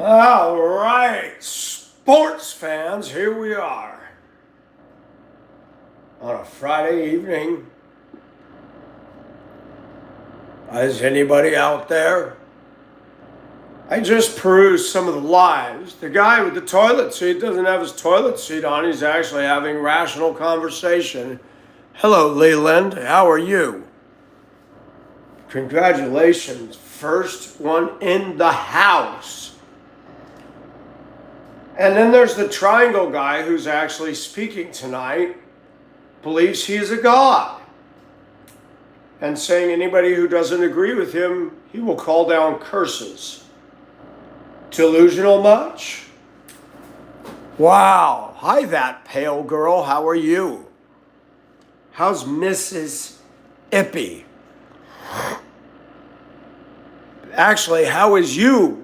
All right, sports fans, here we are on a Friday evening. Is anybody out there? I just perused some of the lives. The guy with the toilet seat doesn't have his toilet seat on. He's actually having rational conversation. Hello, Leland. How are you? Congratulations. First one in the house. And then there's the triangle guy who's actually speaking tonight, believes he is a god, and saying anybody who doesn't agree with him, he will call down curses. Delusional much? Wow. Hi, that pale girl. How are you? How's Mrs. Ippy? Actually, how is you?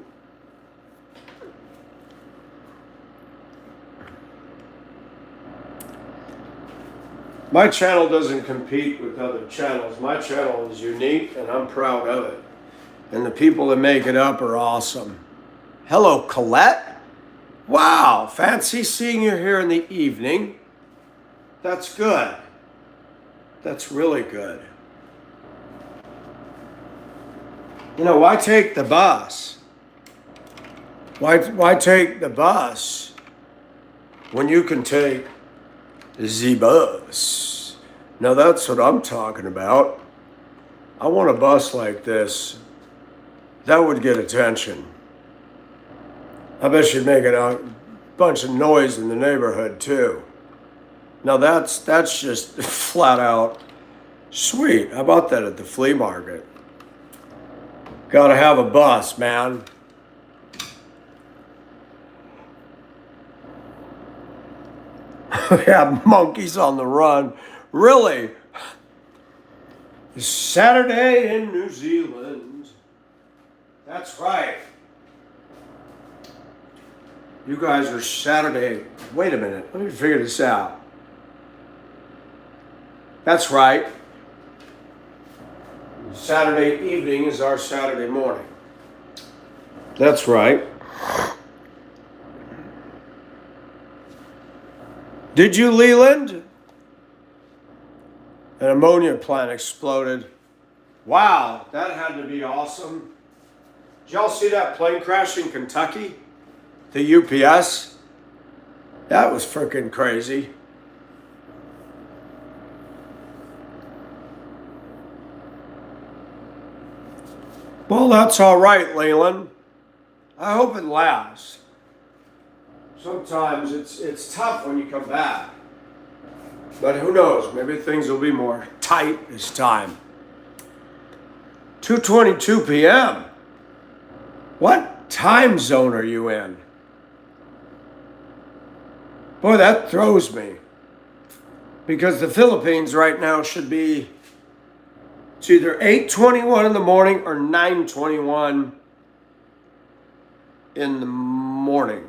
My channel doesn't compete with other channels. My channel is unique and I'm proud of it. And the people that make it up are awesome. Hello, Colette. Wow, fancy seeing you here in the evening. That's good. That's really good. You know, why take the bus? Why take the bus when you can take the bus? Now that's what I'm talking about. I want a bus like this. That would get attention. I bet you'd make it a bunch of noise in the neighborhood too. Now that's just flat out sweet. How about that at the flea market? Gotta have a bus, man. We have monkeys on the run. Really? It's Saturday in New Zealand. That's right. You guys are Saturday. Wait a minute. Let me figure this out. That's right. Saturday evening is our Saturday morning. That's right. Did you, Leland? An ammonia plant exploded. Wow, that had to be awesome. Did y'all see that plane crash in Kentucky? The UPS? That was freaking crazy. Well, that's all right, Leland. I hope it lasts. Sometimes it's tough when you come back. But who knows? Maybe things will be more tight this time. 2:22 p.m. What time zone are you in? Boy, that throws me. Because the Philippines right now should be, it's either 8:21 in the morning or 9:21 in the morning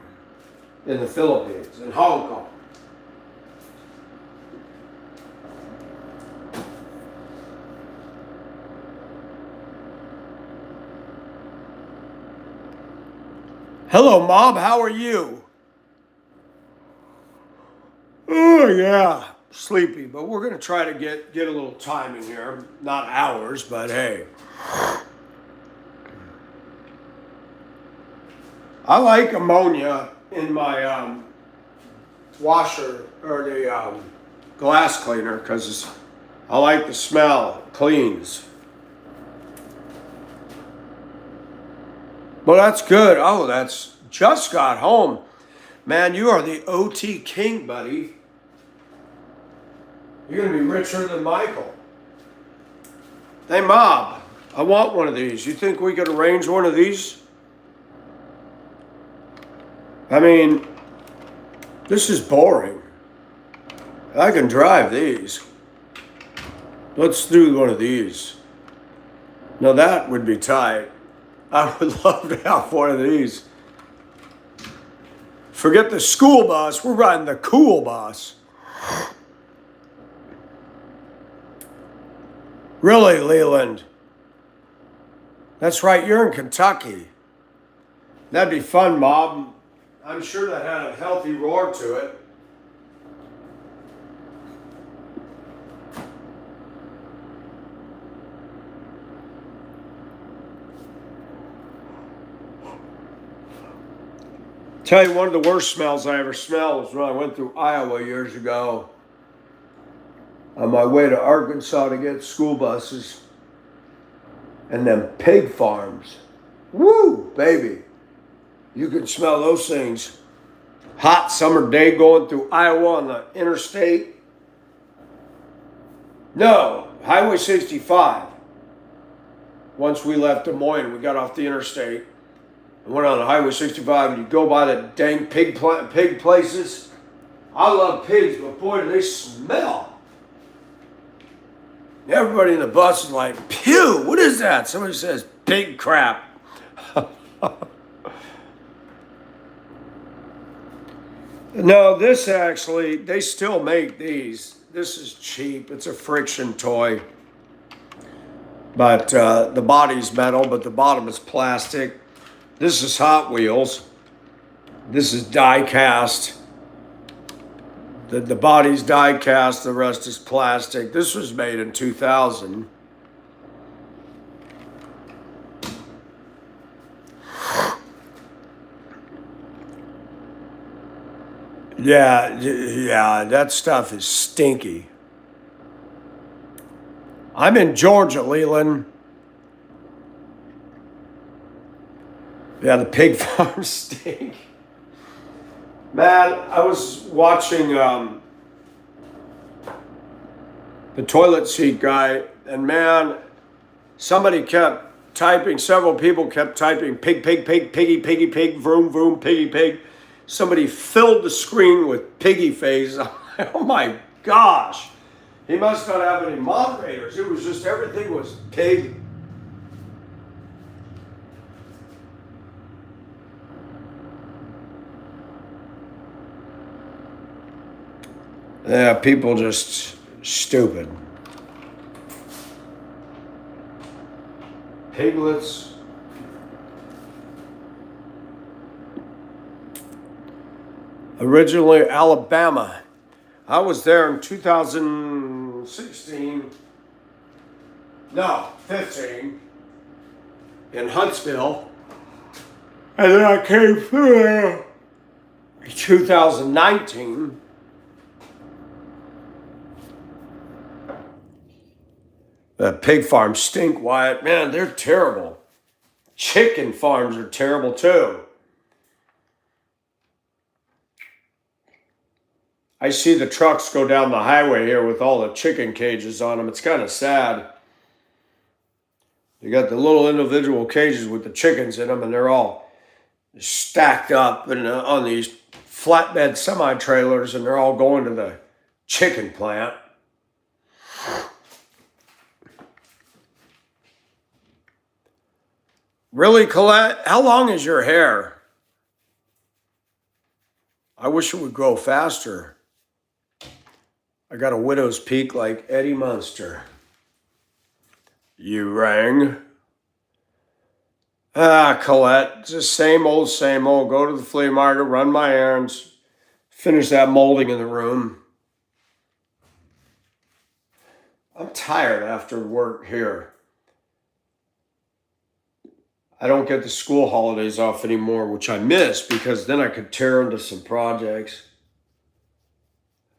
in the Philippines, in Hong Kong. Hello, Mob. How are you? Oh, yeah. Sleepy, but we're going to try to get a little time in here. Not hours, but hey. I like ammonia in my washer or the glass cleaner because I like the smell. It cleans. Well, that's good. Oh, that's just got home. Man, you are the OT king, buddy. You're going to be richer than Michael. Hey, Mob, I want one of these. You think we could arrange one of these? I mean, this is boring. I can drive these. Let's do one of these. Now that would be tight. I would love to have one of these. Forget the school bus. We're riding the cool bus. Really, Leland? That's right, you're in Kentucky. That'd be fun, Bob. I'm sure that had a healthy roar to it. Tell you, one of the worst smells I ever smelled was when I went through Iowa years ago on my way to Arkansas to get school buses, and them pig farms. Woo, baby. You can smell those things. Hot summer day going through Iowa on the interstate. No, Highway 65. Once we left Des Moines, we got off the interstate and went on Highway 65, and you go by the dang pig places. I love pigs, but boy, do they smell. Everybody in the bus is like, "Pew, what is that?" Somebody says, "Pig crap." No, this actually, they still make these. This is cheap. It's a friction toy. But the body's metal, but the bottom is plastic. This is Hot Wheels. This is die cast. The body's die cast, the rest is plastic. This was made in 2000. Yeah, that stuff is stinky. I'm in Georgia, Leland. Yeah, the pig farms stink. Man, I was watching the toilet seat guy, and man, somebody kept typing, several people kept typing pig, pig, pig, piggy, piggy, pig, vroom, vroom, piggy, pig. Somebody filled the screen with piggy face. Oh my gosh. He must not have any moderators. It was just everything was pig. Yeah, people just stupid. Piglets. Originally Alabama. I was there in 2016. No, 15. In Huntsville. And then I came through there in 2019. The pig farms stink, Wyatt. Man, they're terrible. Chicken farms are terrible too. I see the trucks go down the highway here with all the chicken cages on them. It's kind of sad. You got the little individual cages with the chickens in them, and they're all stacked up on these flatbed semi-trailers, and they're all going to the chicken plant. Really, Colette? How long is your hair? I wish it would grow faster. I got a widow's peak like Eddie Munster. You rang? Ah, Colette, just same old, same old. Go to the flea market, run my errands, finish that molding in the room. I'm tired after work here. I don't get the school holidays off anymore, which I miss because then I could tear into some projects.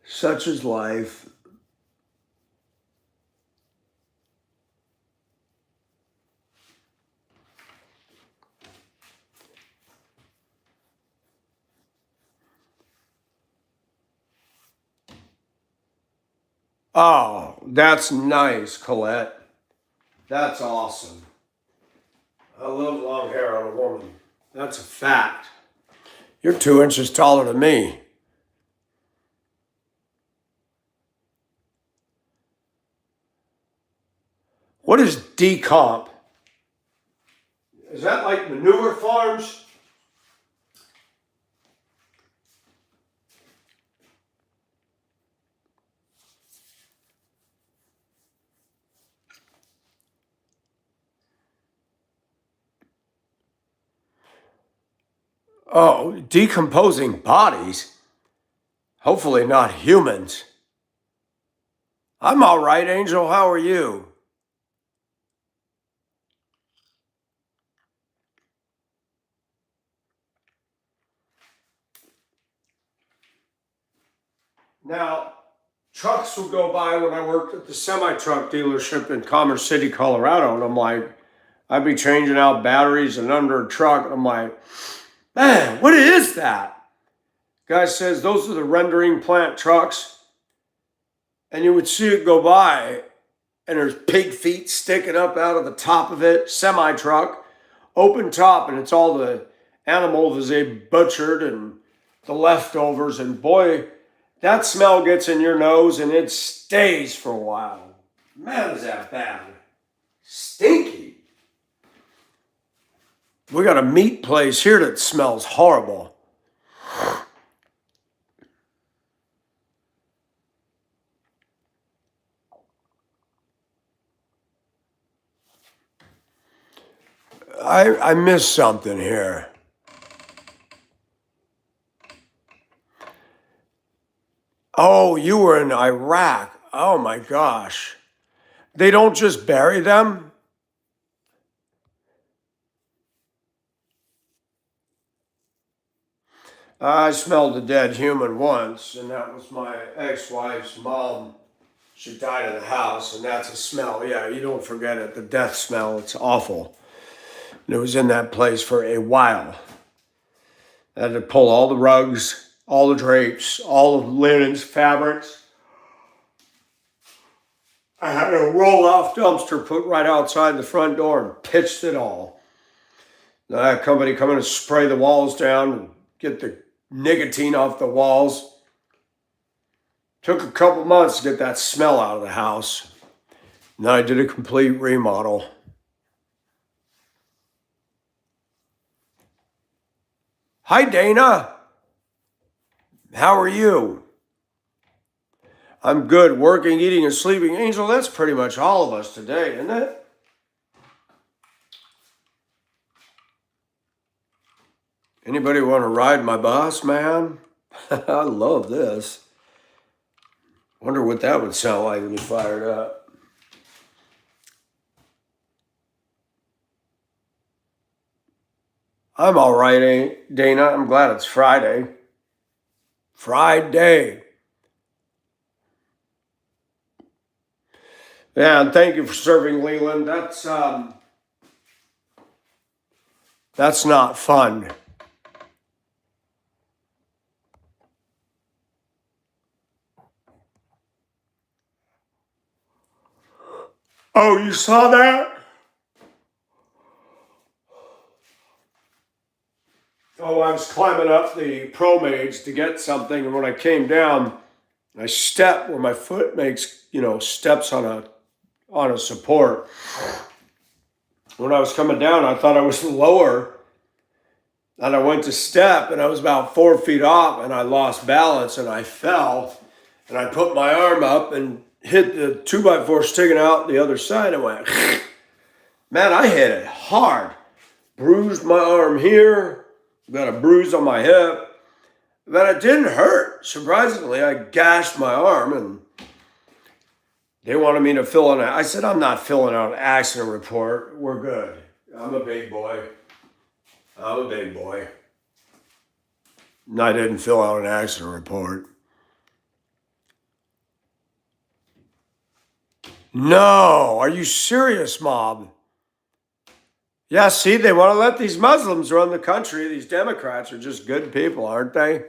Such is life. Oh, that's nice, Colette. That's awesome. I love long hair on a woman. That's a fact. You're 2 inches taller than me. What is decomp? Is that like manure farms? Oh, decomposing bodies? Hopefully not humans. I'm all right, Angel. How are you? Now, trucks would go by when I worked at the semi-truck dealership in Commerce City, Colorado, and I'm like, I'd be changing out batteries and under a truck, and I'm like, man, what is that? Guy says those are the rendering plant trucks, and you would see it go by, and there's pig feet sticking up out of the top of it, semi-truck, open top, and it's all the animals they butchered and the leftovers, and boy, that smell gets in your nose and it stays for a while. Man, is that bad. Stinky. We got a meat place here that smells horrible. I missed something here. Oh, you were in Iraq. Oh my gosh. They don't just bury them? I smelled a dead human once, and that was my ex-wife's mom. She died in the house, and that's a smell. Yeah, you don't forget it. The death smell, it's awful. And it was in that place for a while. I had to pull all the rugs, all the drapes, all the linens, fabrics. I had a roll-off dumpster put right outside the front door and pitched it all. Now that company come in and spray the walls down and get the nicotine off the walls. Took a couple months to get that smell out of the house. And then I did a complete remodel. Hi, Dana. How are you? I'm good, working, eating, and sleeping. Angel, that's pretty much all of us today, isn't it? Anybody want to ride my bus, man? I love this. Wonder what that would sound like when you fired up. I'm all right, Dana. I'm glad it's Friday. Friday. Yeah, and thank you for serving, Leland. That's not fun. Oh, you saw that? Oh, I was climbing up the ProMage to get something, and when I came down, I stepped where my foot makes, steps on a support. When I was coming down, I thought I was lower, and I went to step, and I was about 4 feet off, and I lost balance, and I fell, and I put my arm up and hit the 2x4 sticking out the other side, and went, man, I hit it hard. Bruised my arm here, got a bruise on my hip, but it didn't hurt. Surprisingly, I gashed my arm, and they wanted me to fill in. I said, I'm not filling out an accident report. We're good. I'm a big boy. I'm a big boy. And I didn't fill out an accident report. No, are you serious, Mob? Yeah, see, they want to let these Muslims run the country. These Democrats are just good people, aren't they?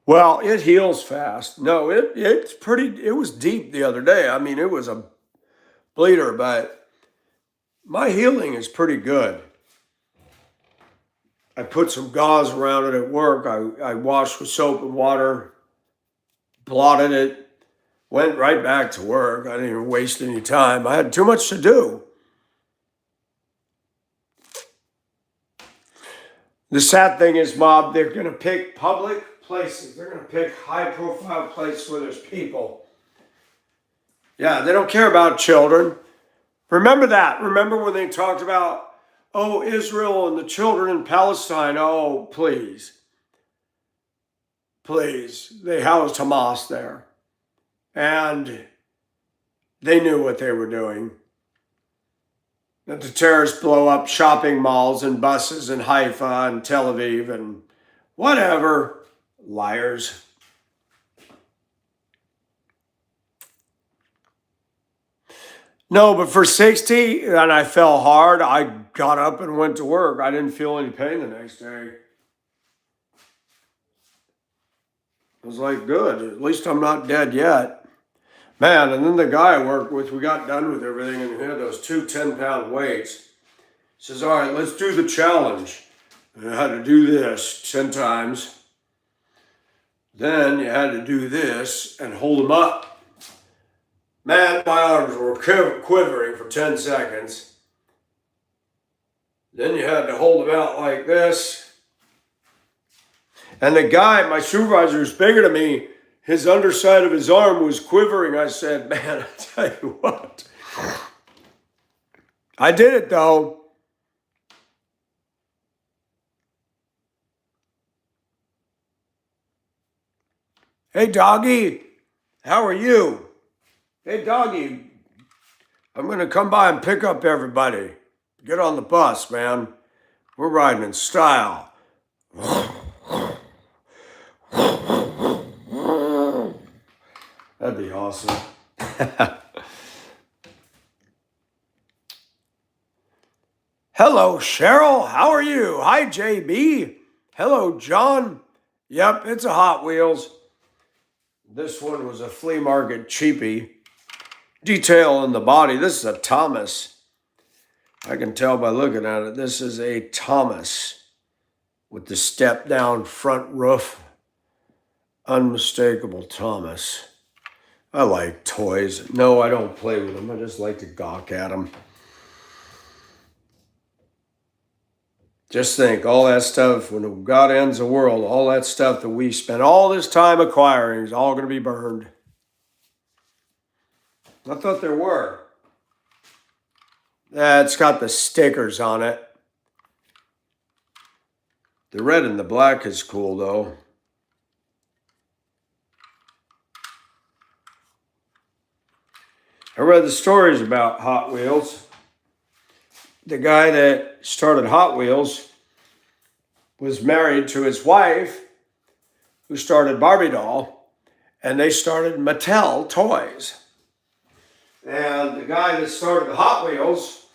Well, it heals fast. No, it was deep the other day. I mean, it was a bleeder, but my healing is pretty good. I put some gauze around it at work. I washed with soap and water, blotted it, went right back to work. I didn't even waste any time. I had too much to do. The sad thing is, Mob, they're going to pick public places. They're going to pick high-profile places where there's people. Yeah, they don't care about children. Remember that. Remember when they talked about Oh, Israel and the children in Palestine. Oh, please. Please. They housed Hamas there. And they knew what they were doing. That the terrorists blow up shopping malls and buses in Haifa and Tel Aviv and whatever. Liars. No, but for 60, and I fell hard, I got up and went to work. I didn't feel any pain the next day. I was like, good, at least I'm not dead yet. Man, and then the guy I worked with, we got done with everything, and he had those two 10-pound weights. He says, all right, let's do the challenge. And I had to do this 10 times. Then you had to do this and hold them up. Man, my arms were quivering for 10 seconds. Then you had to hold them out like this. And the guy, my supervisor, who's bigger than me, his underside of his arm was quivering. I said, man, I tell you what. I did it, though. Hey, doggy, how are you? Hey, doggy, I'm going to come by and pick up everybody. Get on the bus, man. We're riding in style. That'd be awesome. Hello, Cheryl. How are you? Hi, JB. Hello, John. Yep, it's a Hot Wheels. This one was a flea market cheapie. Detail in the body. This is a Thomas. I can tell by looking at it. This is a Thomas with the step-down front roof. Unmistakable Thomas. I like toys. No, I don't play with them. I just like to gawk at them. Just think, all that stuff, when God ends the world, all that stuff that we spent all this time acquiring is all going to be burned. I thought there were. It's got the stickers on it. The red and the black is cool, though. I read the stories about Hot Wheels. The guy that started Hot Wheels was married to his wife, who started Barbie Doll, and they started Mattel Toys. And the guy that started the Hot Wheels,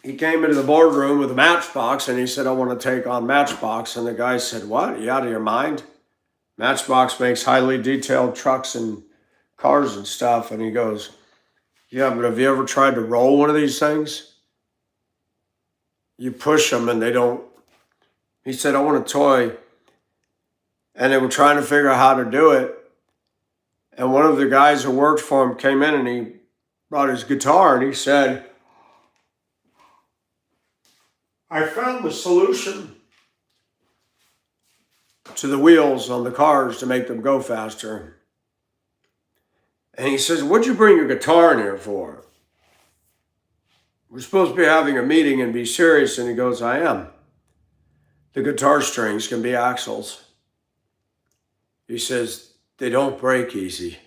he came into the boardroom with a Matchbox, and he said, I want to take on Matchbox. And the guy said, what? Are you out of your mind? Matchbox makes highly detailed trucks and cars and stuff. And he goes, yeah, but have you ever tried to roll one of these things? You push them and they don't. He said, I want a toy. And they were trying to figure out how to do it. And one of the guys who worked for him came in and he brought his guitar and he said, I found the solution to the wheels on the cars to make them go faster. And he says, what'd you bring your guitar in here for? We're supposed to be having a meeting and be serious. And he goes, I am. The guitar strings can be axles. He says, they don't break easy.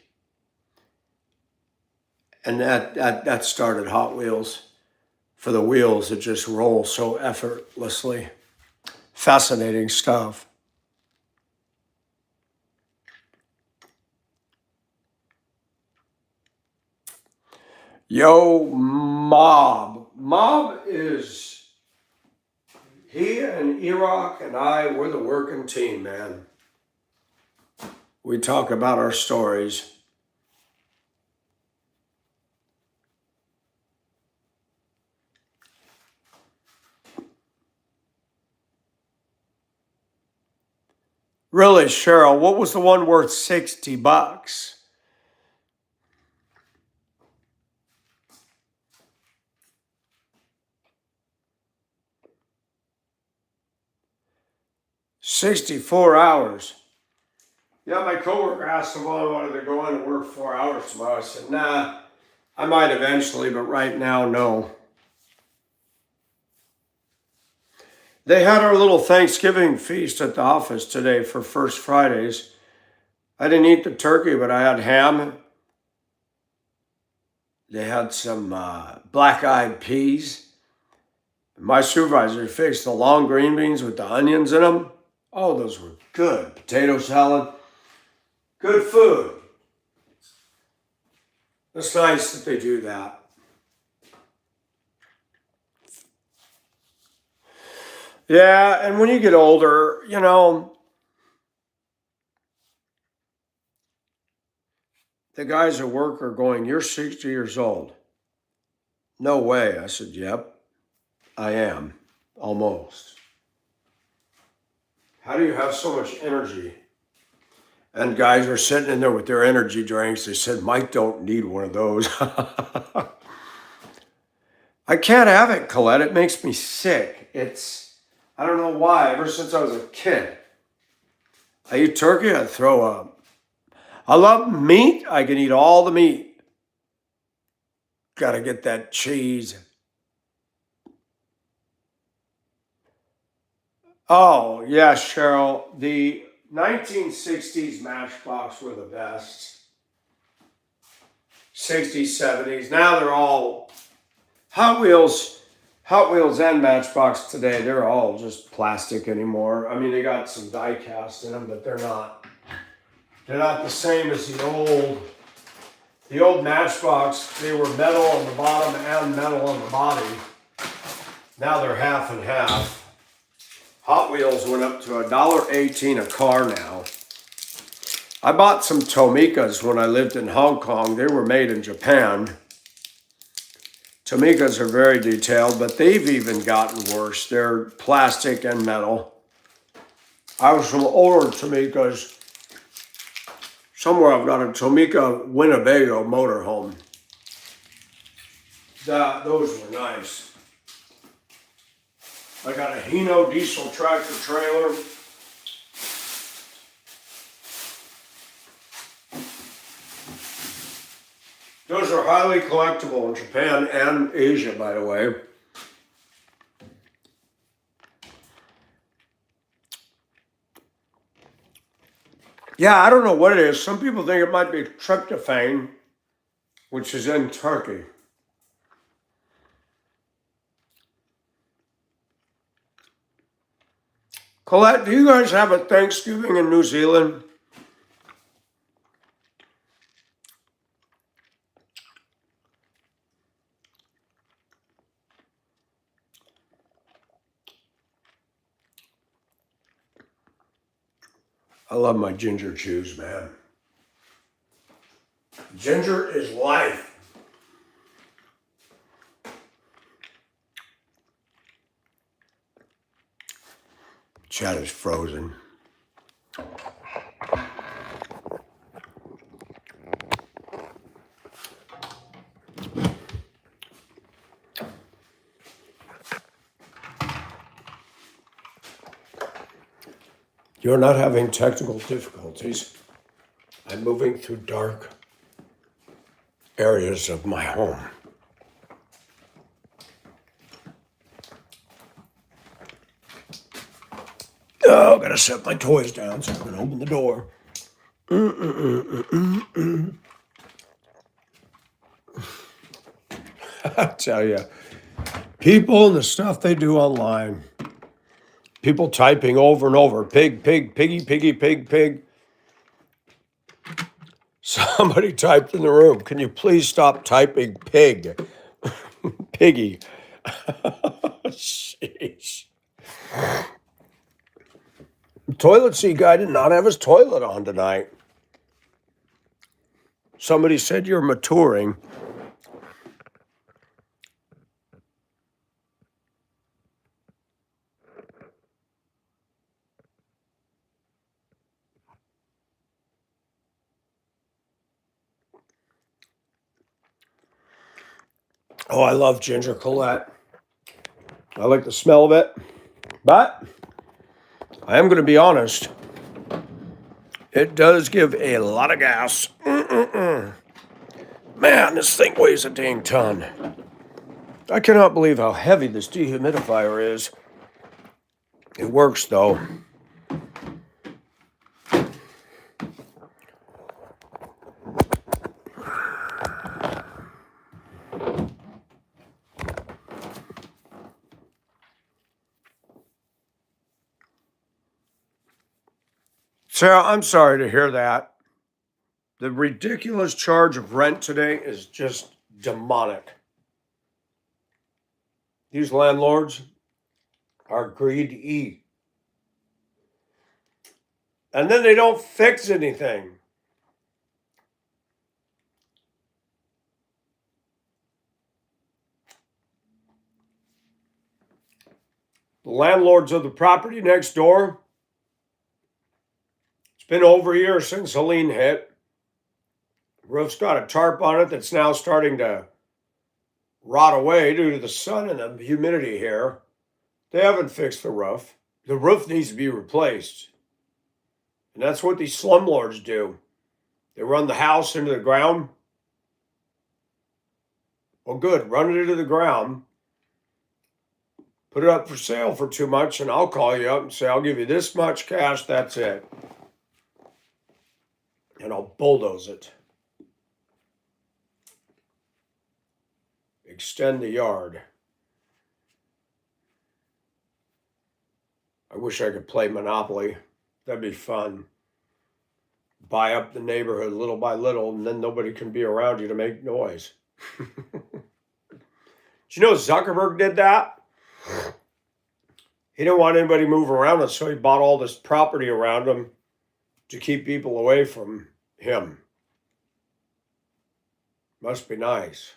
And that started Hot Wheels, for the wheels that just roll so effortlessly. Fascinating stuff. Yo, Mob. Mob is, he and Iraq and I, we're the working team, man. We talk about our stories. Really, Cheryl, what was the one worth $60? $64 hours. Yeah, my coworker asked if I wanted to go in and work 4 hours tomorrow. I said, nah, I might eventually, but right now, no. They had our little Thanksgiving feast at the office today for First Fridays. I didn't eat the turkey, but I had ham. They had some black-eyed peas. My supervisor fixed the long green beans with the onions in them. Oh, those were good. Potato salad. Good food. It's nice that they do that. Yeah, and when you get older, the guys at work are going, "You're 60 years old." No way. I said, "Yep, I am. Almost." How do you have so much energy? And guys are sitting in there with their energy drinks. They said, "Mike don't need one of those." I can't have it, Colette. It makes me sick. I don't know why. Ever since I was a kid, I eat turkey, I throw up. I love meat. I can eat all the meat. Gotta get that cheese. Oh, yeah, Cheryl. The 1960s Matchbox were the best. 60s, 70s. Now they're all Hot Wheels. Hot Wheels and Matchbox today, they're all just plastic anymore. I mean, they got some die cast in them, but they're not. They're not the same as the old Matchbox. They were metal on the bottom and metal on the body. Now they're half and half. Hot Wheels went up to $1.18 a car now. I bought some Tomicas when I lived in Hong Kong. They were made in Japan. Tomicas are very detailed, but they've even gotten worse. They're plastic and metal. I was from older Tomicas. Somewhere I've got a Tomica Winnebago motorhome. Those were nice. I got a Hino diesel tractor trailer. Those are highly collectible in Japan and Asia, by the way. Yeah, I don't know what it is. Some people think it might be tryptophan, which is in turkey. Colette, do you guys have a Thanksgiving in New Zealand? I love my ginger chews, man. Ginger is life. Chad is frozen. You're not having technical difficulties. I'm moving through dark areas of my home. Oh, gotta set my toys down so I can open the door. I tell you, people and the stuff they do online. People typing over and over, pig, pig, piggy, piggy, pig, pig. Somebody typed in the room, "Can you please stop typing pig?" Piggy. Jeez. Toilet seat guy did not have his toilet on tonight. Somebody said you're maturing. Oh, I love ginger Colette. I like the smell of it. But I am going to be honest. It does give a lot of gas. Man, this thing weighs a dang ton. I cannot believe how heavy this dehumidifier is. It works, though. Sarah, I'm sorry to hear that. The ridiculous charge of rent today is just demonic. These landlords are greedy. And then they don't fix anything. The landlords of the property next door, it's been over a year since Helene hit. Roof's got a tarp on it that's now starting to rot away due to the sun and the humidity here. They haven't fixed the roof. The roof needs to be replaced. And that's what these slumlords do. They run the house into the ground. Well, good. Run it into the ground. Put it up for sale for too much, and I'll call you up and say, I'll give you this much cash, that's it. And I'll bulldoze it. Extend the yard. I wish I could play Monopoly. That'd be fun. Buy up the neighborhood little by little, and then nobody can be around you to make noise. Did you know Zuckerberg did that? He didn't want anybody to move around him, so he bought all this property around him to keep people away from him. Must be nice.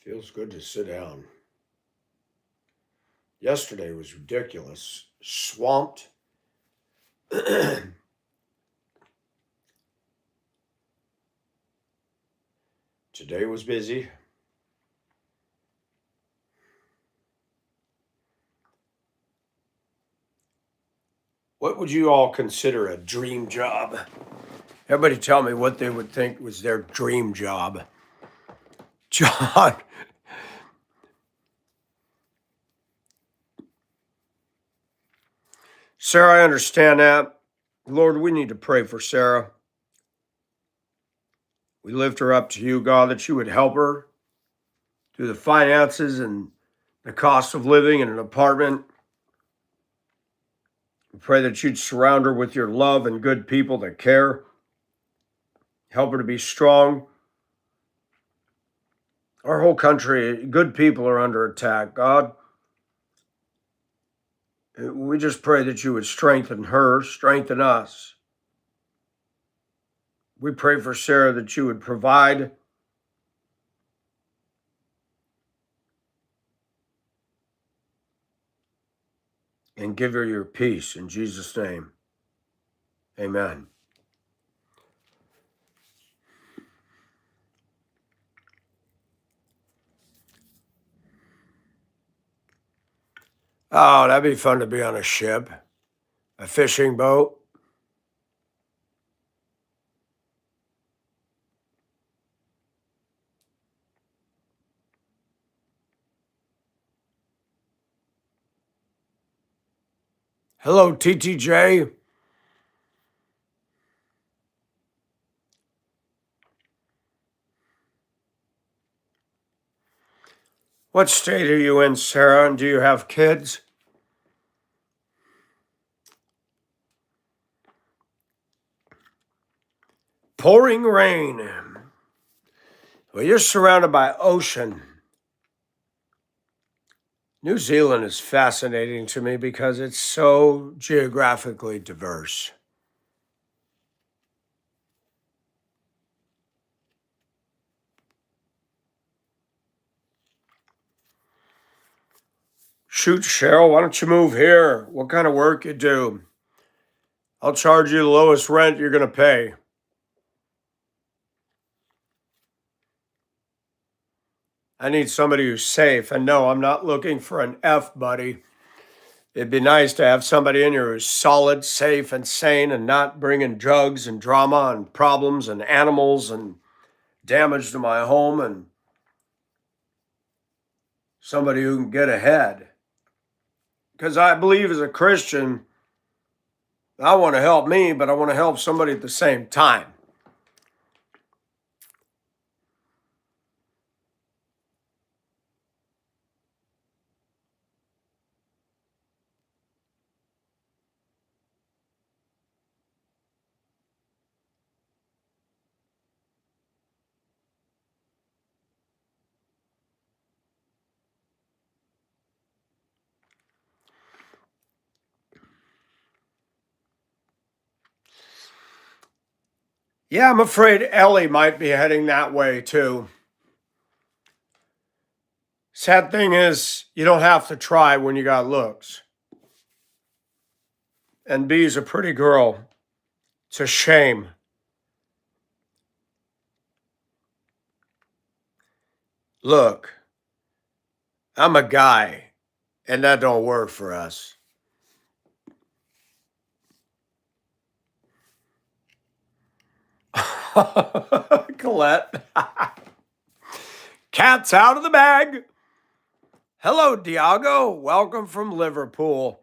Feels good to sit down. Yesterday was ridiculous. Swamped. Today was busy. What would you all consider a dream job? Everybody tell me what they would think was their dream job. John. Sarah, I understand that. Lord, we need to pray for Sarah. We lift her up to you, God, that you would help her through the finances and the cost of living in an apartment. We pray that you'd surround her with your love and good people that care. Help her to be strong. Our whole country, good people are under attack, God. We just pray that you would strengthen her, strengthen us. We pray for Sarah that you would provide. And give her your peace in Jesus' name. Amen. Oh, that'd be fun to be on a ship, a fishing boat. Hello, TTJ. What state are you in, Sarah? And do you have kids? Pouring rain. Well, you're surrounded by ocean. New Zealand is fascinating to me because it's so geographically diverse. Shoot, Cheryl, why don't you move here? What kind of work you do? I'll charge you the lowest rent you're going to pay. I need somebody who's safe. And no, I'm not looking for an F, buddy. It'd be nice to have somebody in here who's solid, safe, and sane and not bringing drugs and drama and problems and animals and damage to my home, and somebody who can get ahead. Because I believe as a Christian, I want to help me, but I want to help somebody at the same time. Yeah, I'm afraid Ellie might be heading that way too. Sad thing is, you don't have to try when you got looks. And B's a pretty girl. It's a shame. Look, I'm a guy, and that don't work for us. Colette. Cat's out of the bag. Hello, Diago. Welcome from Liverpool.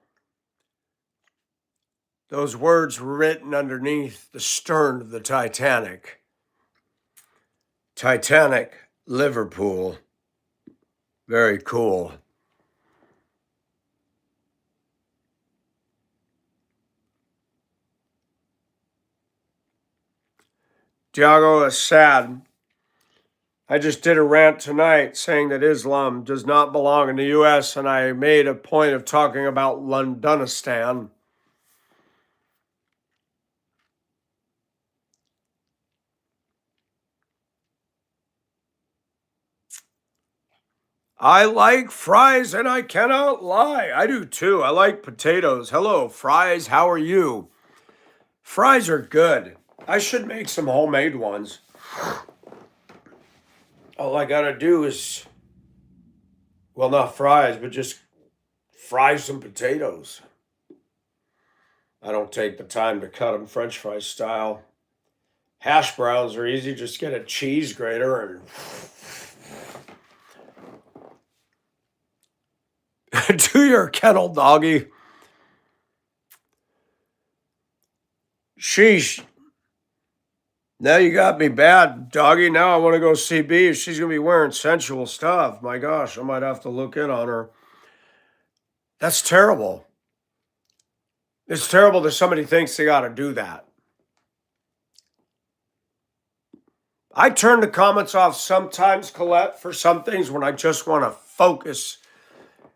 Those words were written underneath the stern of the Titanic. Titanic, Liverpool. Very cool. Diago is sad. I just did a rant tonight saying that Islam does not belong in the U.S., and I made a point of talking about Londonistan. I like fries, and I cannot lie. I do too. I like potatoes. Hello, fries. How are you? Fries are good. I should make some homemade ones. All I gotta do is, well, not fries, but just fry some potatoes. I don't take the time to cut them French fry style. Hash browns are easy. Just get a cheese grater and do your kennel doggy. Sheesh. Now you got me bad, doggy. Now I want to go see B. She's going to be wearing sensual stuff. My gosh, I might have to look in on her. That's terrible. It's terrible that somebody thinks they got to do that. I turn the comments off sometimes, Colette, for some things when I just want to focus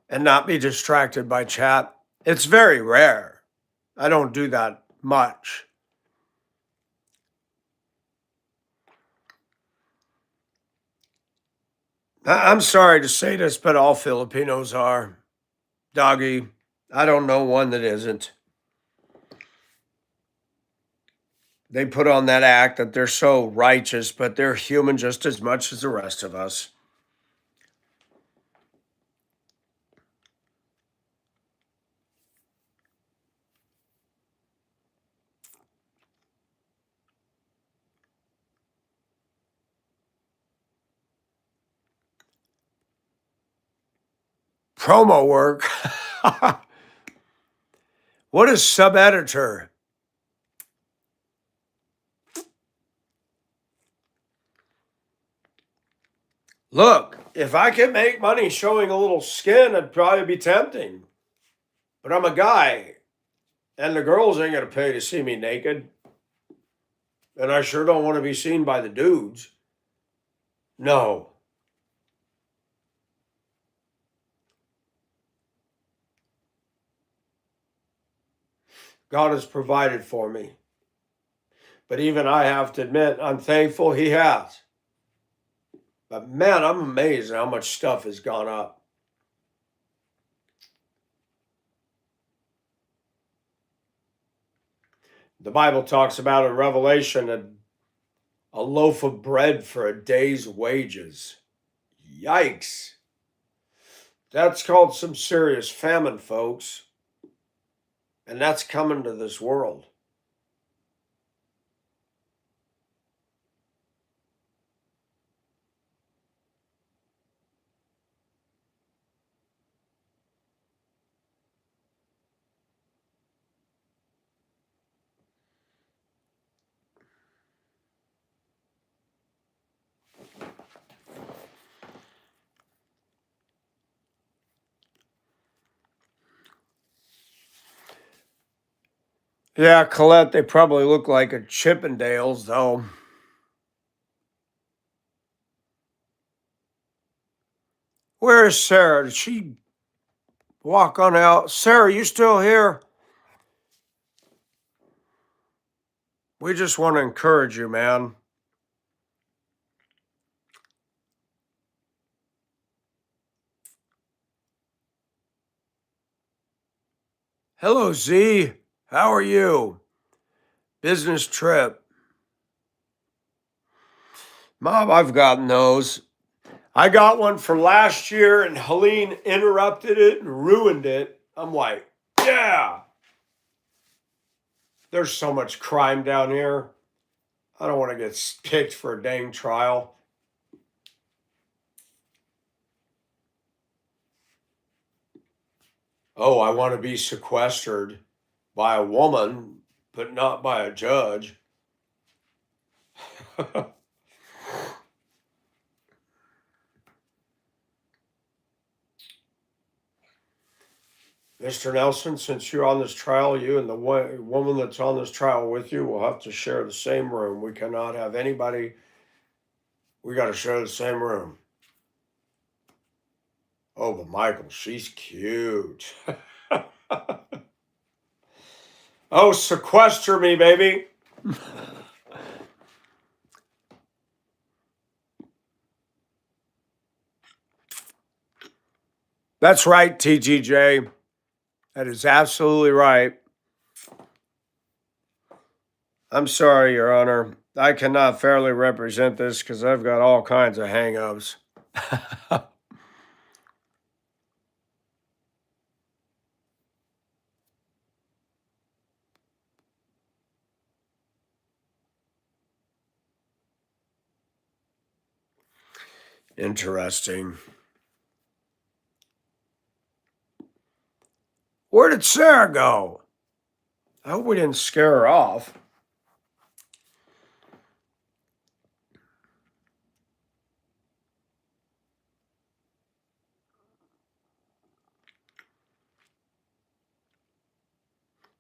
and not be distracted by chat. It's very rare. I don't do that much. I'm sorry to say this, but all Filipinos are. Doggy, I don't know one that isn't. They put on that act that they're so righteous, but they're human just as much as the rest of us. Promo work. What is sub editor? Look, if I could make money showing a little skin, it'd probably be tempting. But I'm a guy, and the girls ain't gonna pay to see me naked. And I sure don't want to be seen by the dudes. No. God has provided for me. But even I have to admit, I'm thankful He has. But man, I'm amazed at how much stuff has gone up. The Bible talks about in Revelation a loaf of bread for a day's wages. Yikes. That's called some serious famine, folks. And that's coming to this world. Yeah, Colette, they probably look like a Chippendales, though. Where is Sarah? Did she walk on out? Sarah, you still here? We just want to encourage you, man. Hello, Z. How are you? Business trip. Mom, I've gotten those. I got one for last year and Helene interrupted it and ruined it. I'm like, yeah. There's so much crime down here. I don't want to get picked for a dang trial. Oh, I want to be sequestered by a woman, but not by a judge. Mr. Nelson, since you're on this trial, you and the woman that's on this trial with you will have to share the same room. We cannot have anybody, we got to share the same room. Oh, but Michael, she's cute. Oh, sequester me, baby. That's right, TGJ. That is absolutely right. I'm sorry, Your Honor. I cannot fairly represent this because I've got all kinds of hang-ups. Interesting. Where did Sarah go? I hope we didn't scare her off.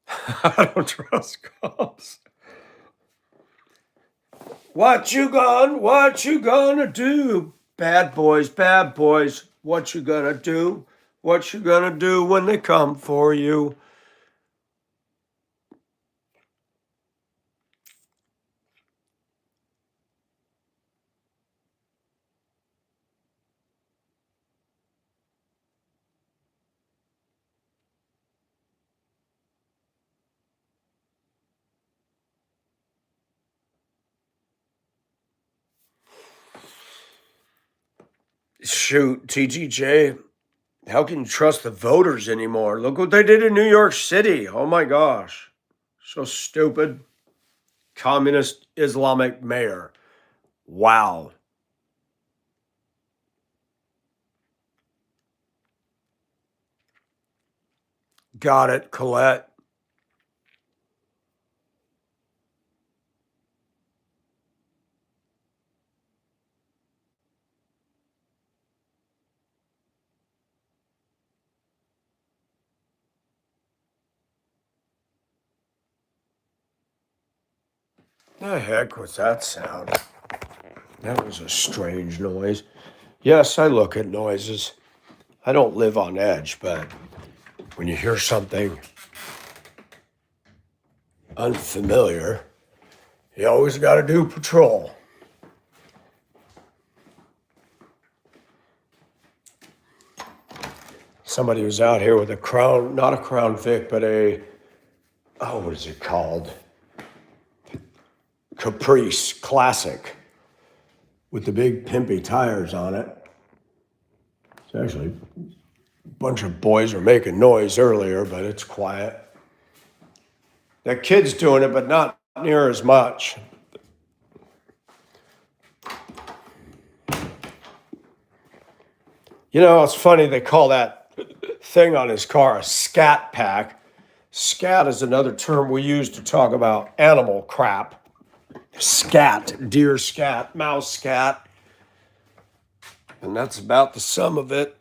I don't trust cops. What you gonna do? Bad boys, what you gonna do? What you gonna do when they come for you? Shoot, TGJ, how can you trust the voters anymore? Look what they did in New York City. Oh my gosh. So stupid. Communist Islamic mayor. Wow. Got it, Colette. The heck was that sound? That was a strange noise. Yes, I look at noises. I don't live on edge, but when you hear something unfamiliar, you always got to do patrol. Somebody was out here with a Crown, not a Crown Vic, but what is it called? Caprice Classic with the big pimpy tires on it. It's actually a bunch of boys are making noise earlier, but it's quiet. The kids doing it, but not near as much. You know, it's funny they call that thing on his car a scat pack. Scat is another term we use to talk about animal crap. Scat, deer scat, mouse scat. And that's about the sum of it.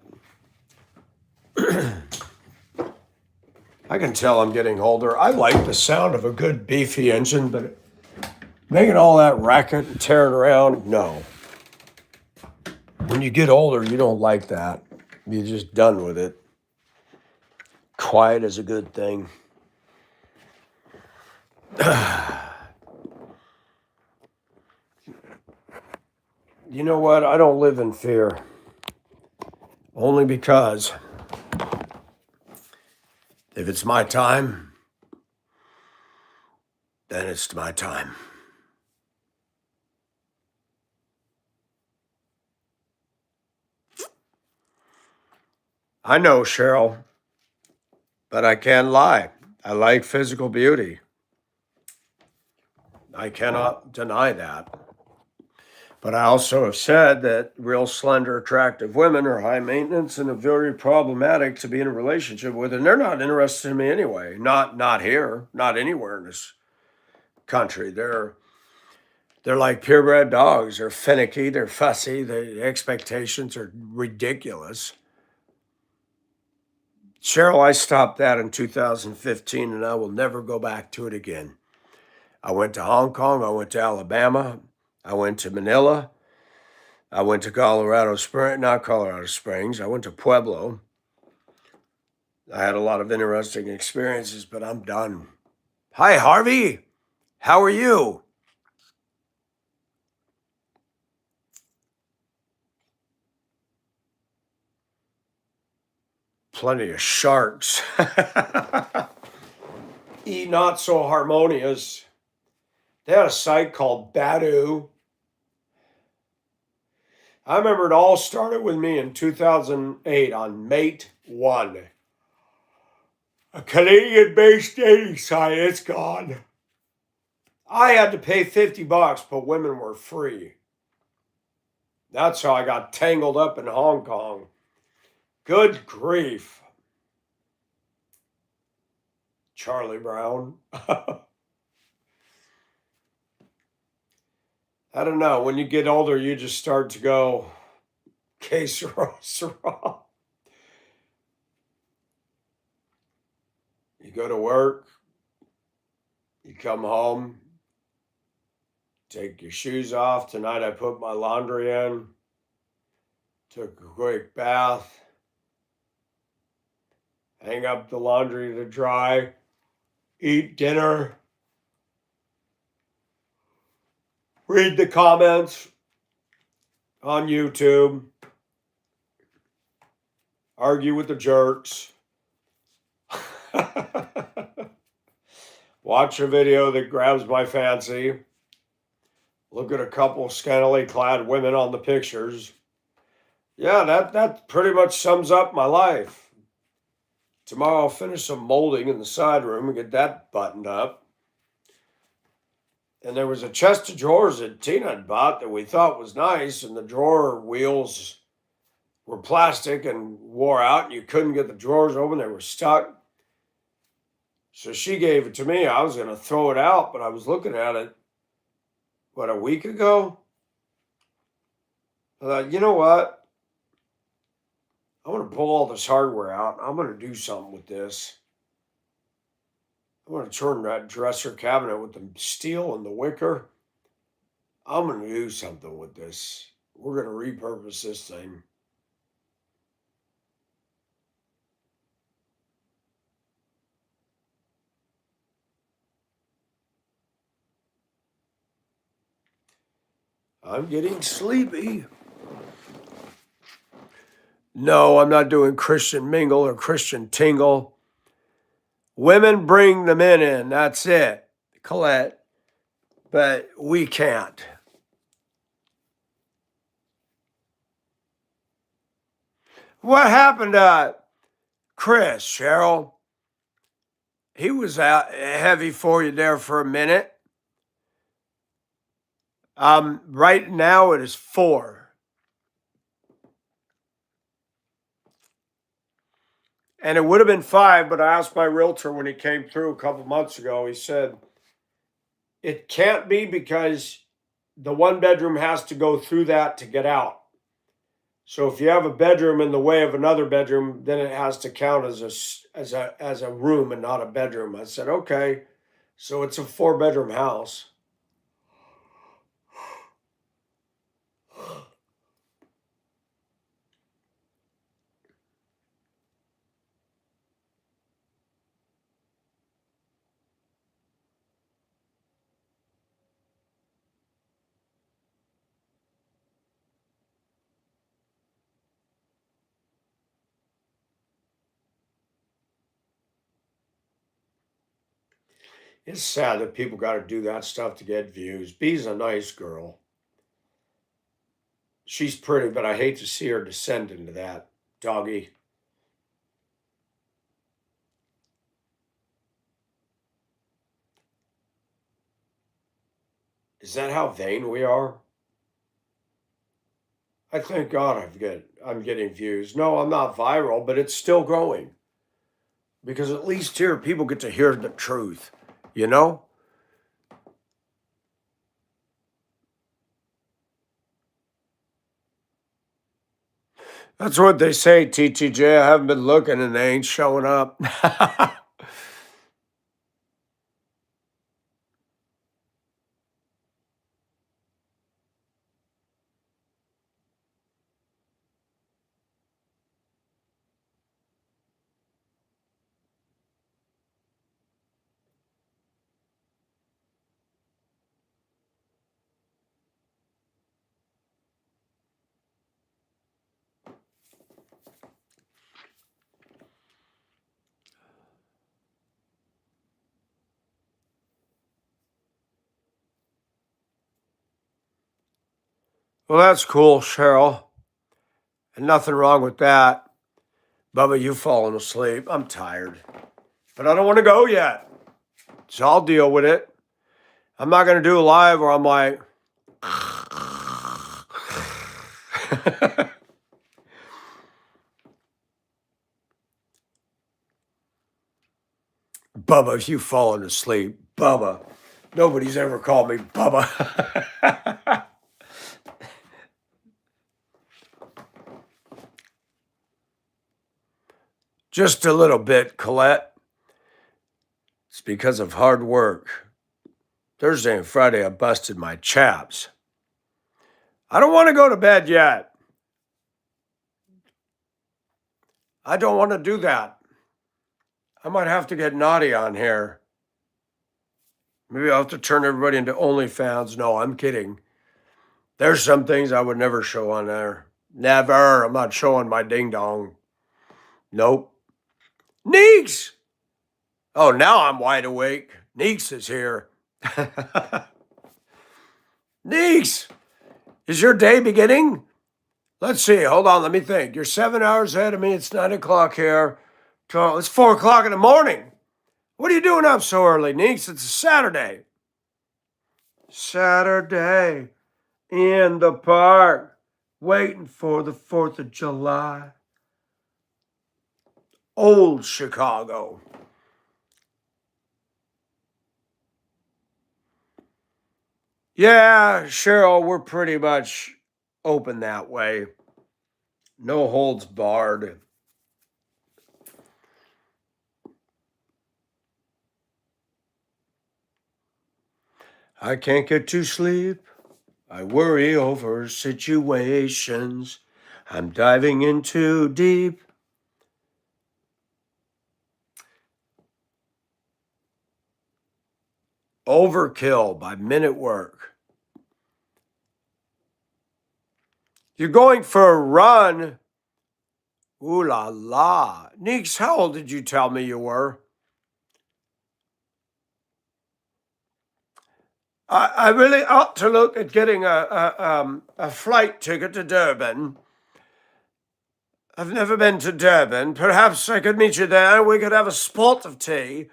I can tell I'm getting older. I like the sound of a good beefy engine, but making all that racket and tearing around, no. When you get older, you don't like that. You're just done with it. Quiet is a good thing. You know what? I don't live in fear. Only because if it's my time, then it's my time. I know, Cheryl, but I can't lie. I like physical beauty. I cannot deny that. But I also have said that real slender, attractive women are high maintenance and are very problematic to be in a relationship with, and they're not interested in me anyway. Not here, not anywhere in this country. They're like purebred dogs. They're finicky, they're fussy, the expectations are ridiculous. Cheryl, I stopped that in 2015 and I will never go back to it again. I went to Hong Kong, I went to Alabama, I went to Manila, I went to Colorado Springs, not Colorado Springs, I went to Pueblo. I had a lot of interesting experiences, but I'm done. Hi, Harvey. How are you? Plenty of sharks. Not so harmonious. They had a site called Badu. I remember it all started with me in 2008 on Mate 1. A Canadian based dating site. It's gone. I had to pay $50, but women were free. That's how I got tangled up in Hong Kong. Good grief. Charlie Brown. I don't know. When you get older, you just start to go, que sera, sera. You go to work, you come home, take your shoes off. Tonight I put my laundry in, took a quick bath, hang up the laundry to dry, eat dinner, read the comments on YouTube, argue with the jerks, watch a video that grabs my fancy, look at a couple scantily clad women on the pictures. Yeah, that pretty much sums up my life. Tomorrow I'll finish some molding in the side room and get that buttoned up. And there was a chest of drawers that Tina had bought that we thought was nice, and the drawer wheels were plastic and wore out, and you couldn't get the drawers open. They were stuck. So she gave it to me. I was going to throw it out, but I was looking at it, a week ago? I thought, you know what? I'm going to pull all this hardware out. I'm going to do something with this. I'm going to turn that dresser cabinet with the steel and the wicker. I'm going to do something with this. We're going to repurpose this thing. I'm getting sleepy. No, I'm not doing Christian mingle or Christian tingle. Women bring the men in. That's it, Colette. But we can't. What happened to Chris, Cheryl? he was out heavy for you there for a minute. Right now it is 4. And it would have been 5, but I asked my realtor when he came through a couple months ago. He said, it can't be because the one bedroom has to go through that to get out. So if you have a bedroom in the way of another bedroom, then it has to count as a room and not a bedroom. I said, okay. So it's a 4-bedroom house. It's sad that people got to do that stuff to get views. Bee's a nice girl. She's pretty, but I hate to see her descend into that. Doggy. Is that how vain we are? I thank God I'm getting views. No, I'm not viral, but it's still growing. Because at least here people get to hear the truth, you know? That's what they say, TTJ. I haven't been looking and they ain't showing up. Well, that's cool, Cheryl. And nothing wrong with that. Bubba, you've fallen asleep. I'm tired. But I don't want to go yet. So I'll deal with it. I'm not going to do a live where I'm like, Bubba, you've fallen asleep. Bubba. Nobody's ever called me Bubba. Just a little bit, Colette. It's because of hard work. Thursday and Friday, I busted my chaps. I don't want to go to bed yet. I don't want to do that. I might have to get naughty on here. Maybe I'll have to turn everybody into OnlyFans. No, I'm kidding. There's some things I would never show on there. Never. I'm not showing my ding dong. Nope. Neeks! Oh, now I'm wide awake. Neeks is here. Neeks! Is your day beginning? Let's see. Hold on. Let me think. You're 7 hours ahead of me. It's 9 o'clock here. It's 4 o'clock in the morning. What are you doing up so early, Neeks? It's a Saturday. Saturday in the park, waiting for the 4th of July. Old Chicago. Yeah, Cheryl, we're pretty much open that way. No holds barred. I can't get to sleep. I worry over situations. I'm diving in too deep. Overkill by Minute Work. You're going for a run. Ooh la la. Neeks, how old did you tell me you were? I really ought to look at getting a flight ticket to Durban. I've never been to Durban. Perhaps I could meet you there. We could have a spot of tea.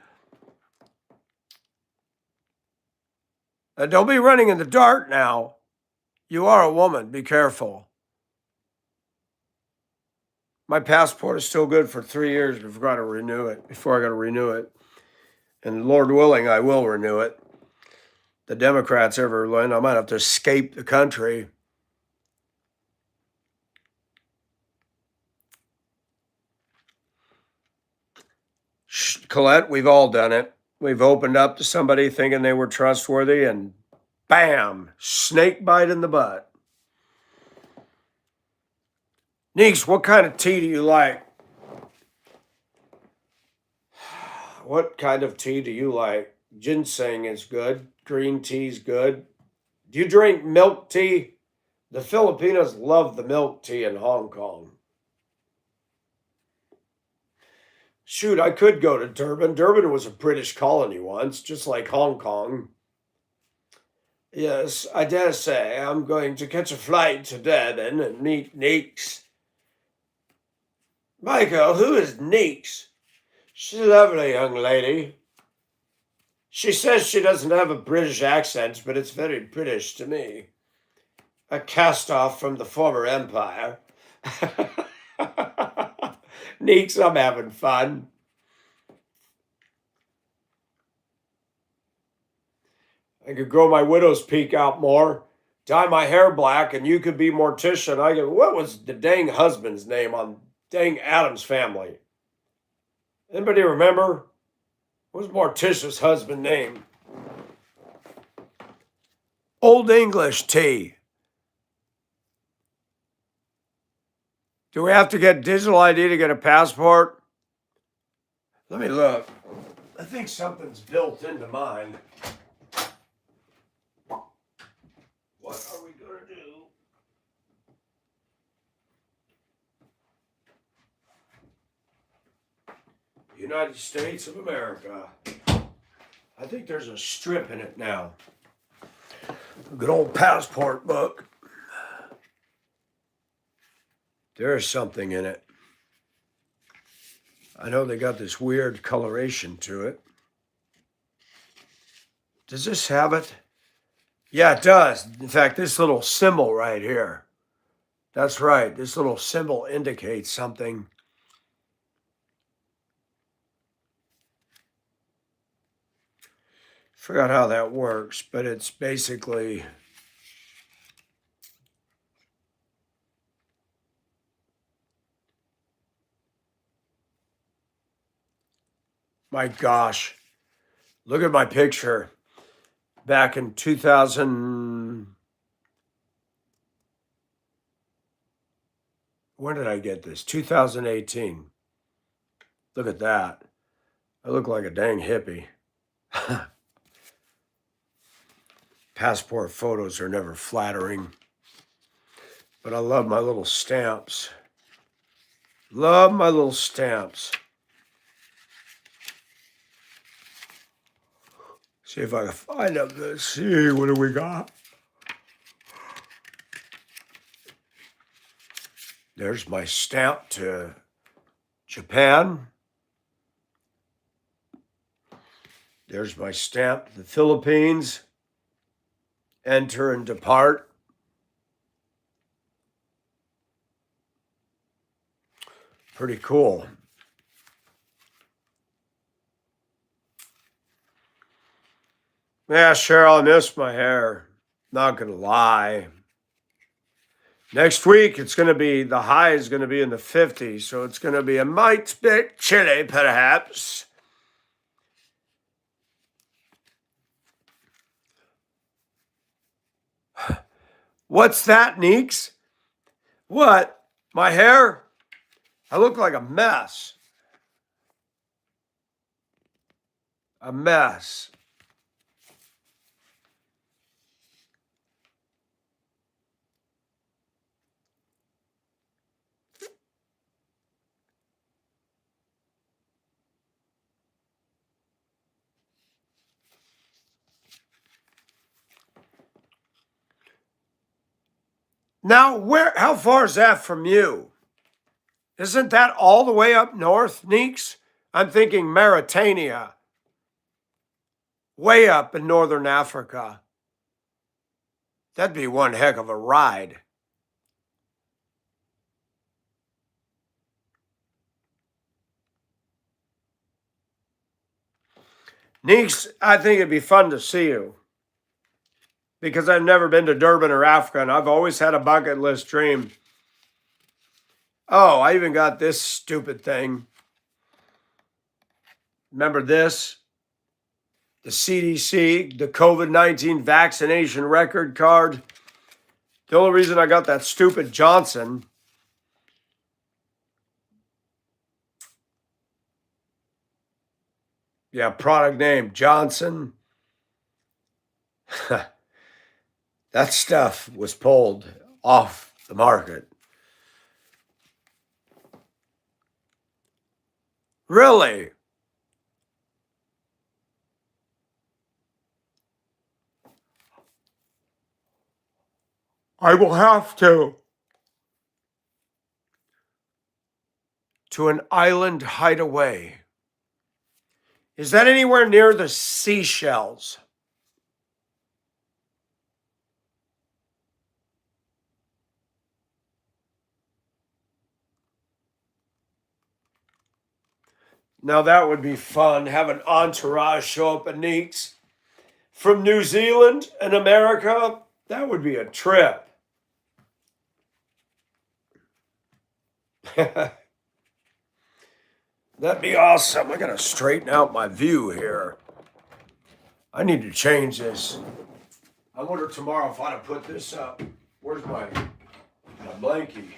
Don't be running in the dark now. You are a woman. Be careful. My passport is still good for 3 years before I got to renew it. And Lord willing, I will renew it. The Democrats ever win, I might have to escape the country. Colette, we've all done it. We've opened up to somebody thinking they were trustworthy, and bam, snake bite in the butt. Neeks, what kind of tea do you like? What kind of tea do you like? Ginseng is good. Green tea's good. Do you drink milk tea? The Filipinos love the milk tea in Hong Kong. Shoot, I could go to Durban. Durban was a British colony once, just like Hong Kong. Yes, I dare say I'm going to catch a flight to Durban and meet Neeks. Michael, who is Neeks? She's a lovely young lady. She says she doesn't have a British accent, but it's very British to me. A cast-off from the former empire. Neeks, I'm having fun. I could grow my widow's peak out more, dye my hair black, and you could be Morticia. I go, what was the dang husband's name on dang Addams Family? Anybody remember? What was Morticia's husband's name? Old English tea. Do we have to get digital ID to get a passport? Let me look. I think something's built into mine. What are we going to do? United States of America. I think there's a strip in it now. A good old passport book. There's something in it. I know they got this weird coloration to it. Does this have it? Yeah, it does. In fact, this little symbol right here. That's right. This little symbol indicates something. Forgot how that works, but it's basically my gosh. Look at my picture back in 2000. When did I get this? 2018. Look at that. I look like a dang hippie. Passport photos are never flattering, but I love my little stamps. Love my little stamps. See if I can find them. Let's see, what do we got? There's my stamp to Japan. There's my stamp to the Philippines. Enter and depart. Pretty cool. Yeah, Cheryl, I miss my hair. Not gonna lie. Next week, it's gonna be, the high is gonna be in the 50s, so it's gonna be a mite bit chilly, perhaps. What's that, Neeks? What? My hair? I look like a mess. A mess. Now, how far is that from you? Isn't that all the way up north, Neeks? I'm thinking Mauritania, way up in northern Africa. That'd be one heck of a ride. Neeks, I think it'd be fun to see you because I've never been to Durban or Africa, and I've always had a bucket list dream. Oh, I even got this stupid thing. Remember this? The CDC, the COVID-19 vaccination record card. The only reason I got that stupid Johnson, yeah, product name Johnson. That stuff was pulled off the market. Really? I will have to an island hideaway. Is that anywhere near the Seychelles? Now that would be fun. Have an entourage show up at Neeks from New Zealand and America. That would be a trip. That'd be awesome. I gotta straighten out my view here. I need to change this. I wonder tomorrow if I'd put this up. Where's my blankie?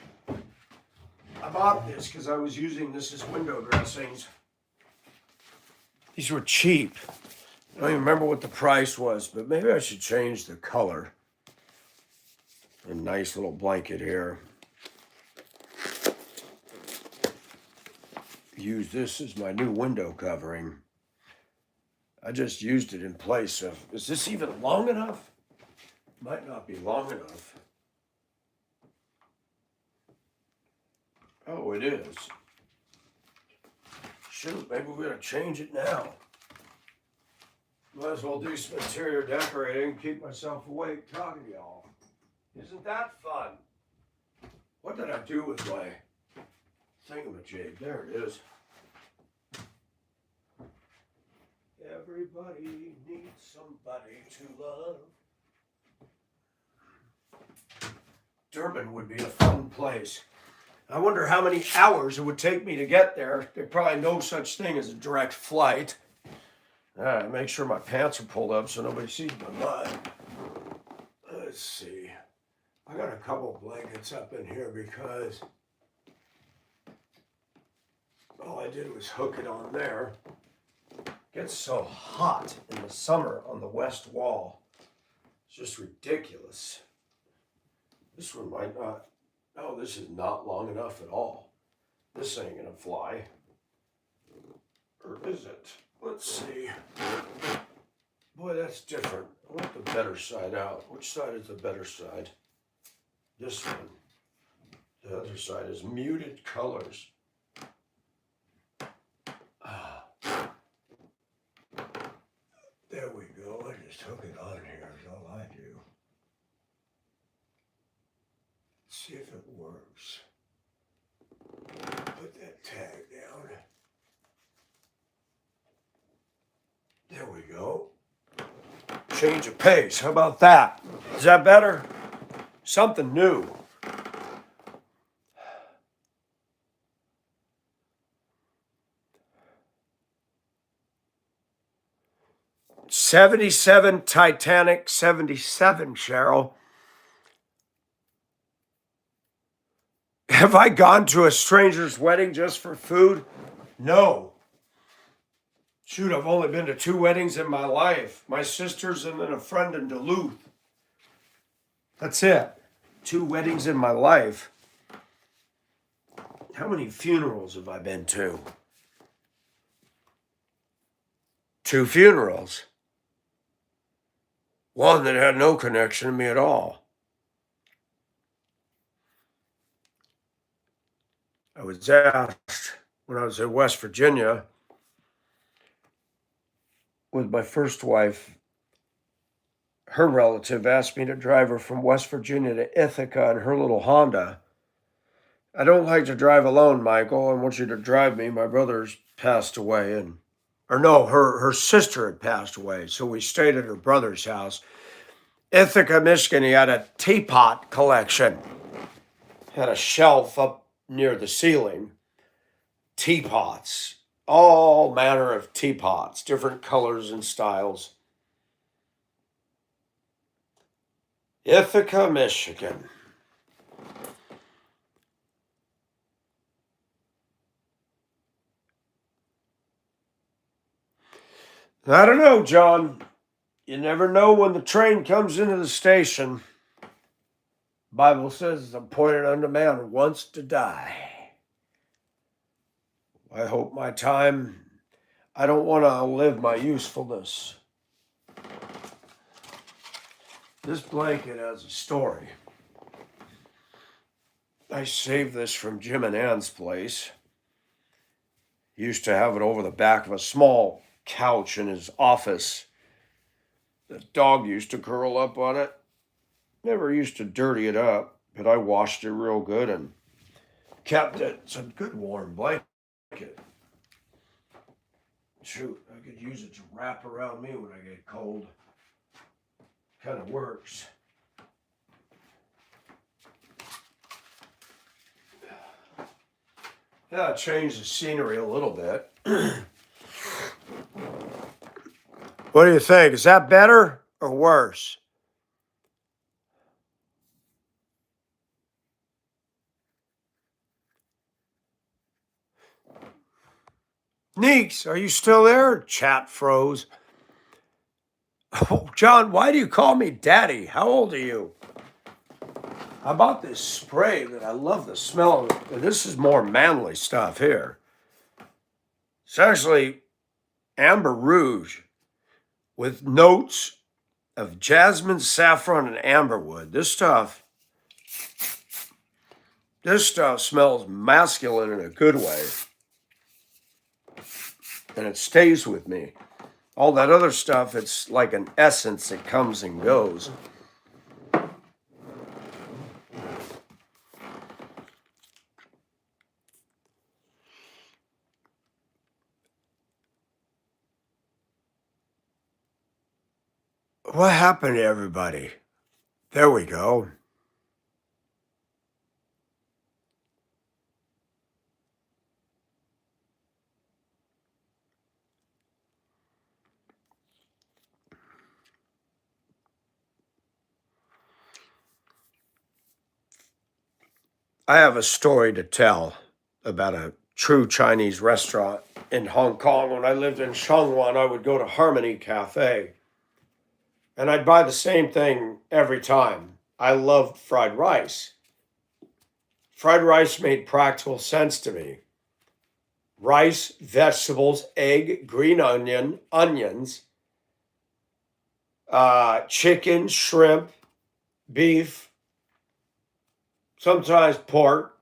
I bought this because I was using this as window dressings. These were cheap. I don't even remember what the price was, but maybe I should change the color. A nice little blanket here. Use this as my new window covering. I just used it in place of, is this even long enough? Might not be long enough. Oh, it is. Shoot, maybe we gotta change it now. Might as well do some interior decorating, keep myself awake talking to y'all. Isn't that fun? What did I do with my thingamajig? There it is. Everybody needs somebody to love. Durban would be a fun place. I wonder how many hours it would take me to get there. There's probably no such thing as a direct flight. Make sure my pants are pulled up so nobody sees my butt. Let's see. I got a couple blankets up in here because all I did was hook it on there. It gets so hot in the summer on the west wall. It's just ridiculous. This one might not. Oh, this is not long enough at all. This ain't gonna fly. Or is it? Let's see. Boy, that's different. I want the better side out. Which side is the better side? This one. The other side is muted colors. There we go. I just hook it on here is all I do. See if it works. Put that tag down. There we go. Change of pace. How about that? Is that better? Something new. '77 Titanic 77, Cheryl. Have I gone to a stranger's wedding just for food? No. Shoot, I've only been to 2 weddings in my life. My sister's and then a friend in Duluth. That's it. 2 weddings in my life. How many funerals have I been to? 2 funerals. One that had no connection to me at all. I was asked when I was in West Virginia with my first wife, her relative asked me to drive her from West Virginia to Ithaca in her little Honda. I don't like to drive alone, Michael. I want you to drive me. My brother's passed away, and or no, her sister had passed away, so we stayed at her brother's house. Ithaca, Michigan. He had a teapot collection. Had a shelf up near the ceiling. Teapots, all manner of teapots, different colors and styles. Ithaca, Michigan. I don't know, John. You never know when the train comes into the station. Bible says it's appointed unto man once to die. I hope my time, I don't want to outlive my usefulness. This blanket has a story. I saved this from Jim and Ann's place. He used to have it over the back of a small couch in his office. The dog used to curl up on it. Never used to dirty it up, but I washed it real good and kept it. It's a good warm blanket. Shoot, I could use it to wrap around me when I get cold. Kind of works. Yeah, change the scenery a little bit. What do you think? Is that better or worse? Neeks, are you still there? Chat froze. Oh, John, why do you call me Daddy? How old are you? I bought this spray that I love the smell of it. This is more manly stuff here. It's actually amber rouge with notes of jasmine, saffron, and amberwood. This stuff smells masculine in a good way. And it stays with me. All that other stuff, it's like an essence that comes and goes. What happened to everybody? There we go. I have a story to tell about a true Chinese restaurant in Hong Kong. When I lived in Shangwan, I would go to Harmony Cafe and I'd buy the same thing every time. I loved fried rice. Fried rice made practical sense to me. Rice, vegetables, egg, green onions, chicken, shrimp, beef, sometimes pork.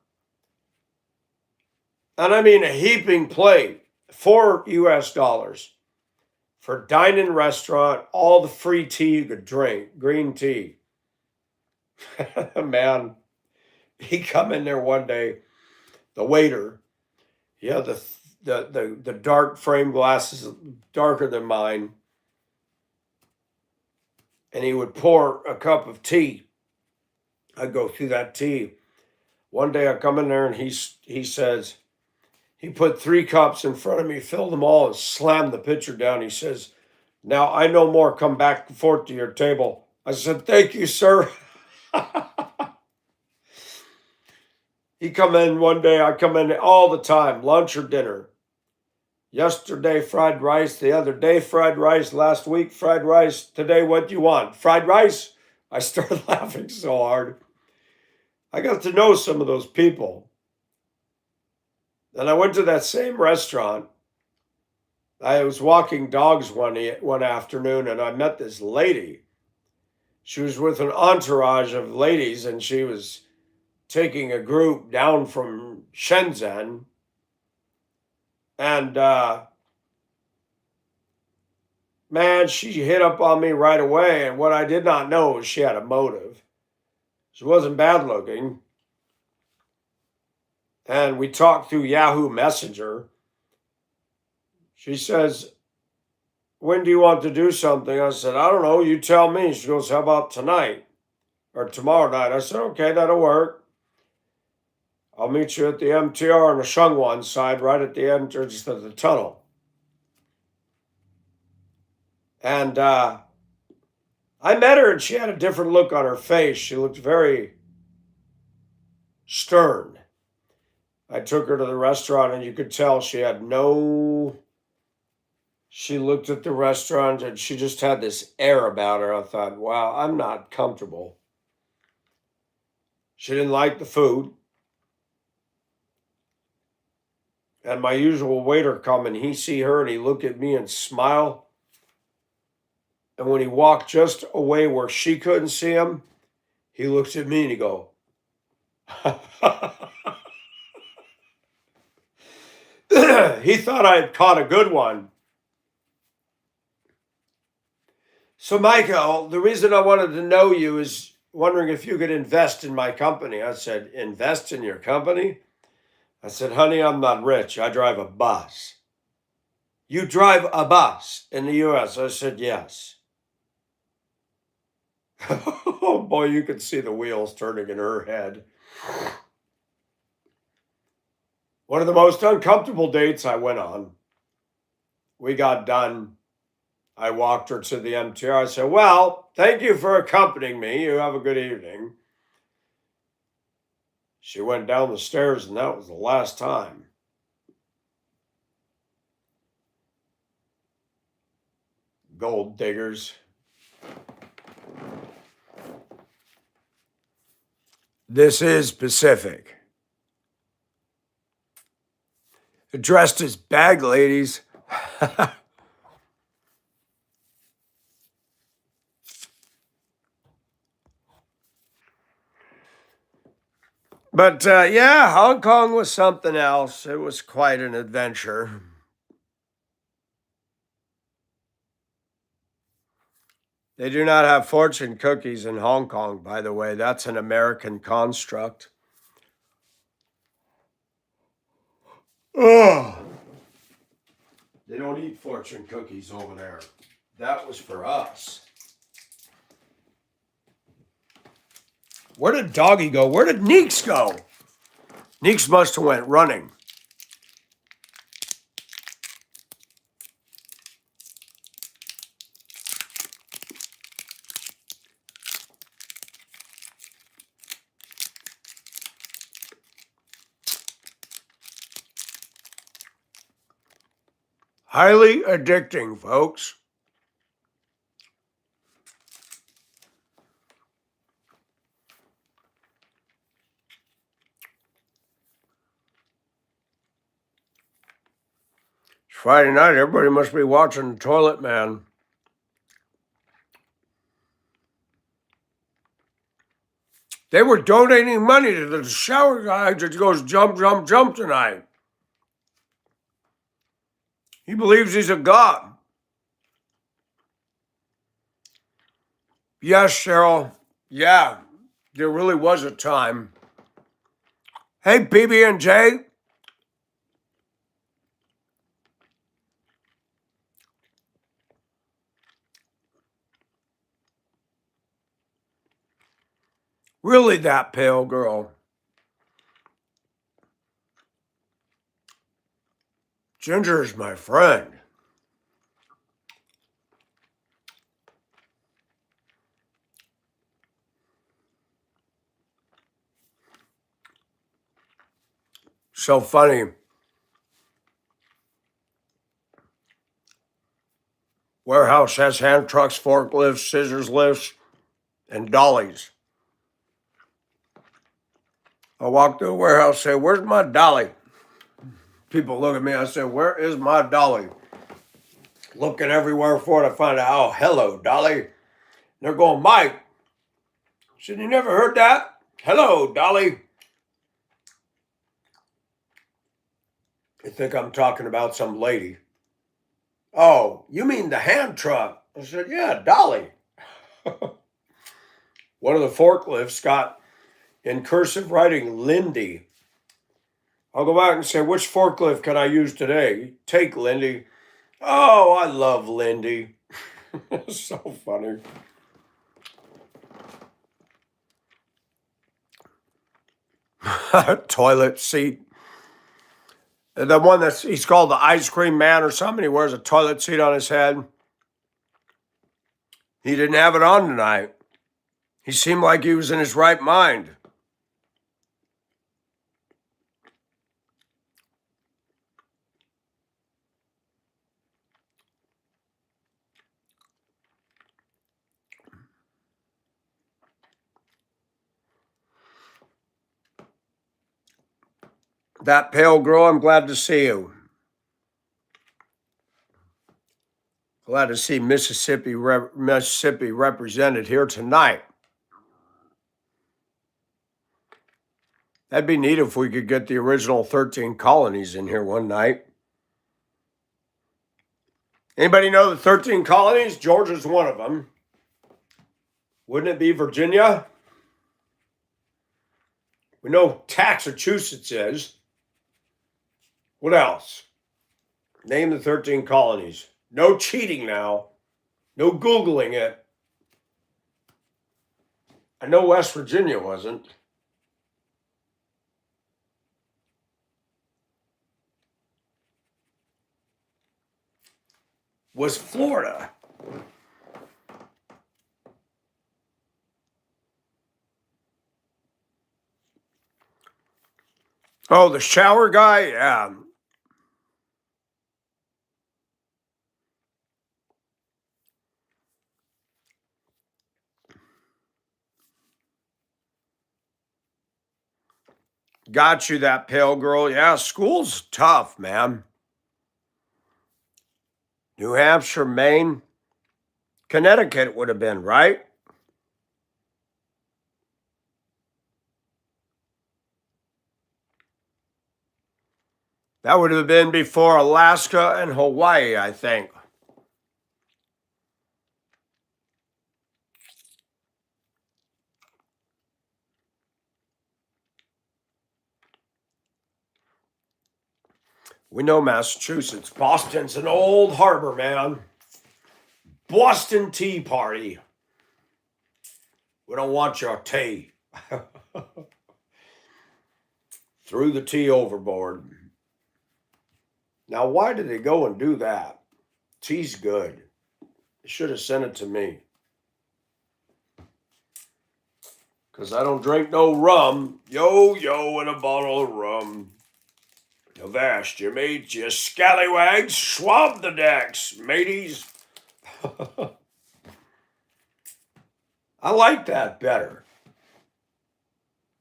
And I mean a heaping plate, $4 for dine-in restaurant, all the free tea you could drink, green tea. Man, he come in there one day, the waiter, he had the dark frame glasses, darker than mine, and he would pour a cup of tea. I'd go through that tea. One day I come in there and he says, he put 3 cups in front of me, filled them all, and slammed the pitcher down. He says, "Now I no more come back and forth to your table." I said, "Thank you, sir." He come in one day, I come in all the time, lunch or dinner. Yesterday, fried rice. The other day, fried rice. Last week, fried rice. Today, what do you want? Fried rice? I started laughing so hard. I got to know some of those people. And I went to that same restaurant. I was walking dogs one afternoon and I met this lady. She was with an entourage of ladies and she was taking a group down from Shenzhen. And man, she hit up on me right away. And what I did not know was she had a motive. She wasn't bad looking. And we talked through Yahoo Messenger. She says, when do you want to do something? I said, I don't know. You tell me. She goes, how about tonight or tomorrow night? I said, okay, that'll work. I'll meet you at the MTR on the Shungwan side, right at the entrance to the tunnel. And I met her, and she had a different look on her face. She looked very stern. I took her to the restaurant, and you could tell she had no. She looked at the restaurant, and she just had this air about her. I thought, wow, I'm not comfortable. She didn't like the food. And my usual waiter come, and he see her, and he look at me and smile. And when he walked just away where she couldn't see him, he looks at me and he go, he thought I had caught a good one. So, Michael, the reason I wanted to know you is wondering if you could invest in my company. I said, invest in your company? I said, honey, I'm not rich. I drive a bus. You drive a bus in the U.S.? I said, yes. Oh, boy, you could see the wheels turning in her head. One of the most uncomfortable dates I went on. We got done. I walked her to the MTR. I said, well, thank you for accompanying me. You have a good evening. She went down the stairs, and that was the last time. Gold diggers. This is Pacific. Dressed as bag ladies. But yeah, Hong Kong was something else. It was quite an adventure. They do not have fortune cookies in Hong Kong, by the way. That's an American construct. Oh, they don't eat fortune cookies over there. That was for us. Where did Doggy go? Where did Neeks go? Neeks must have went running. Highly addicting, folks. It's Friday night. Everybody must be watching The Toilet Man. They were donating money to the shower guy that goes jump, jump, jump tonight. He believes he's a god. Yes, Cheryl. Yeah, there really was a time. Hey, PB&J. Really that pale girl. Ginger is my friend. So funny. Warehouse has hand trucks, forklifts, scissors lifts, and dollies. I walk through a warehouse, say, where's my dolly? People look at me, I say, where is my dolly? Looking everywhere for it, I find out, oh, hello, dolly. They're going, Mike. I said, you never heard that? Hello, dolly. I think I'm talking about some lady. Oh, you mean the hand truck? I said, yeah, Dolly. One of the forklifts got in cursive writing Lindy. I'll go back and say, which forklift can I use today? Take Lindy. Oh, I love Lindy. It's so funny. Toilet seat. The one he's called the ice cream man or something. He wears a toilet seat on his head. He didn't have it on tonight. He seemed like he was in his right mind. That pale girl, I'm glad to see you. Glad to see Mississippi represented here tonight. That'd be neat if we could get the original 13 colonies in here one night. Anybody know the 13 colonies? Georgia's one of them. Wouldn't it be Virginia? We know Massachusetts is. What else? Name the 13 colonies. No cheating now. No Googling it. I know West Virginia wasn't. Was Florida. Oh, the shower guy? Yeah. Got you, that pale girl. Yeah, school's tough, man. New Hampshire, Maine, Connecticut would have been, right? That would have been before Alaska and Hawaii, I think. We know Massachusetts. Boston's an old harbor, man. Boston Tea Party. We don't want your tea. Threw the tea overboard. Now, why did they go and do that? Tea's good. They should have sent it to me. Because I don't drink no rum. Yo, and a bottle of rum. Avast you, mates, you scallywags. Swab the decks, mateys. I like that better.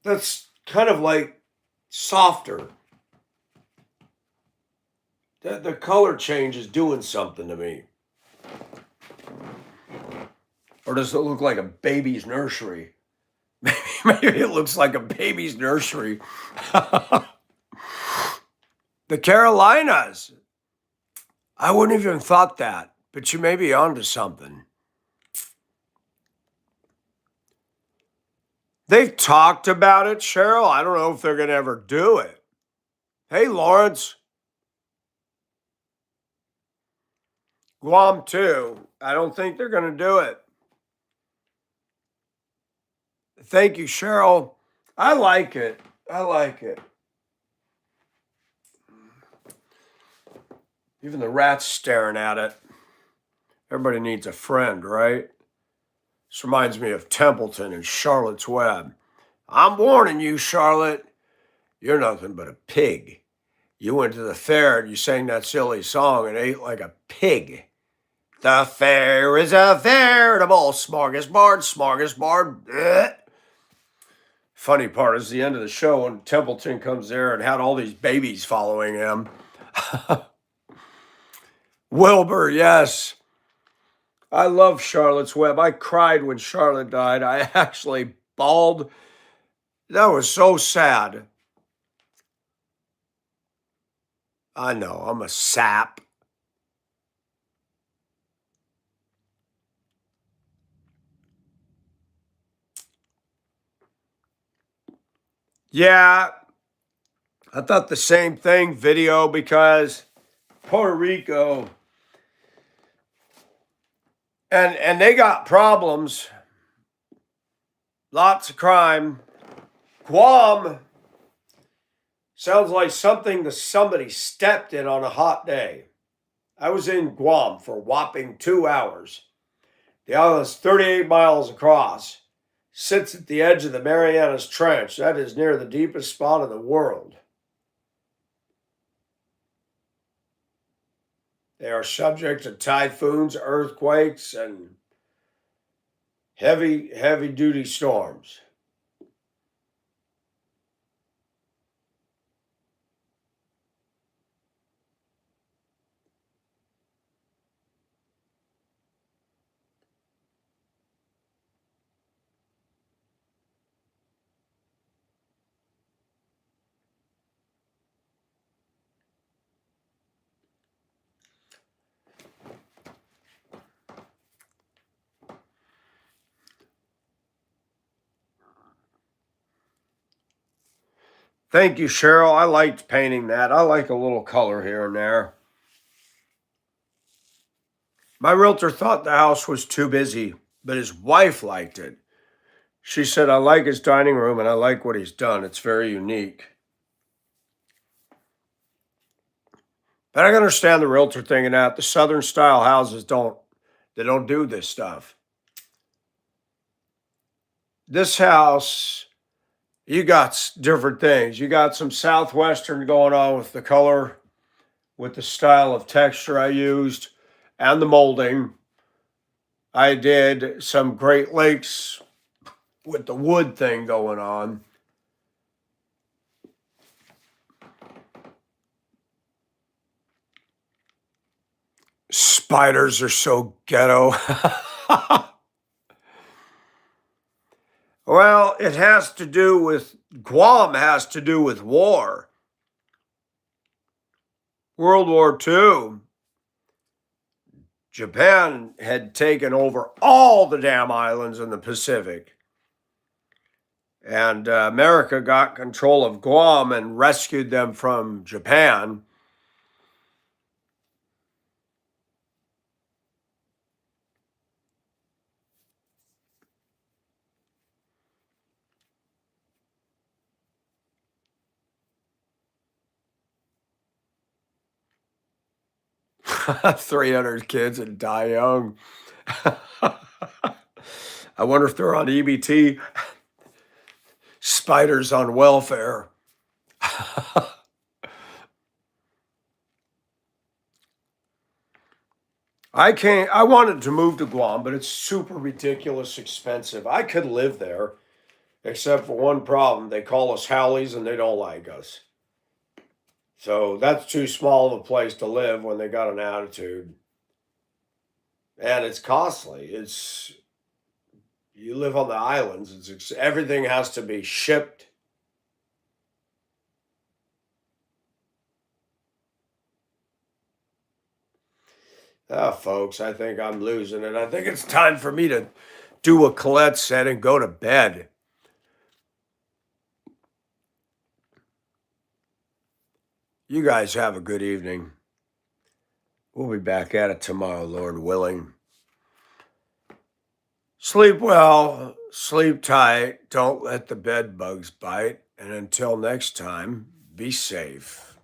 That's kind of like softer. The color change is doing something to me. Or does it look like a baby's nursery? Maybe it looks like a baby's nursery. The Carolinas. I wouldn't even thought that, but you may be onto something. They've talked about it, Cheryl. I don't know if they're going to ever do it. Hey, Lawrence. Guam, too. I don't think they're going to do it. Thank you, Cheryl. I like it. I like it. Even the rat's staring at it. Everybody needs a friend, right? This reminds me of Templeton and Charlotte's Web. I'm warning you, Charlotte. You're nothing but a pig. You went to the fair and you sang that silly song and ate like a pig. The fair is a veritable smorgasbord. Blech. Funny part is the end of the show when Templeton comes there and had all these babies following him. Wilbur, yes. I love Charlotte's Web. I cried when Charlotte died. I actually bawled. That was so sad. I know, I'm a sap. Yeah, I thought the same thing, video, because Puerto Rico and they got problems, lots of crime. Guam sounds like something that somebody stepped in on a hot day. I was in Guam for a whopping 2 hours. The island's 38 miles across, sits at the edge of the Marianas Trench. That is near the deepest spot in the world. They are subject to typhoons, earthquakes, and heavy duty storms. Thank you, Cheryl. I liked painting that. I like a little color here and there. My realtor thought the house was too busy, but his wife liked it. She said, I like his dining room and I like what he's done. It's very unique. But I can understand the realtor thinking that the Southern style houses don't do this stuff. This house, you got different things. You got some Southwestern going on with the color, with the style of texture I used, and the molding. I did some Great Lakes with the wood thing going on. Spiders are so ghetto. Well, it has to do with Guam, has to do with war. World War II. Japan had taken over all the damn islands in the Pacific. And America got control of Guam and rescued them from Japan. "300 kids and die young." I wonder if they're on EBT. Spiders on welfare. I wanted to move to Guam, but it's super ridiculous expensive. I could live there, except for one problem. They call us Howleys and they don't like us. So that's too small of a place to live when they got an attitude. And it's costly. You live on the islands. Everything has to be shipped. Ah, folks, I think I'm losing it. I think it's time for me to do what Colette said and go to bed. You guys have a good evening. We'll be back at it tomorrow, Lord willing. Sleep well, sleep tight, don't let the bed bugs bite, and until next time, be safe.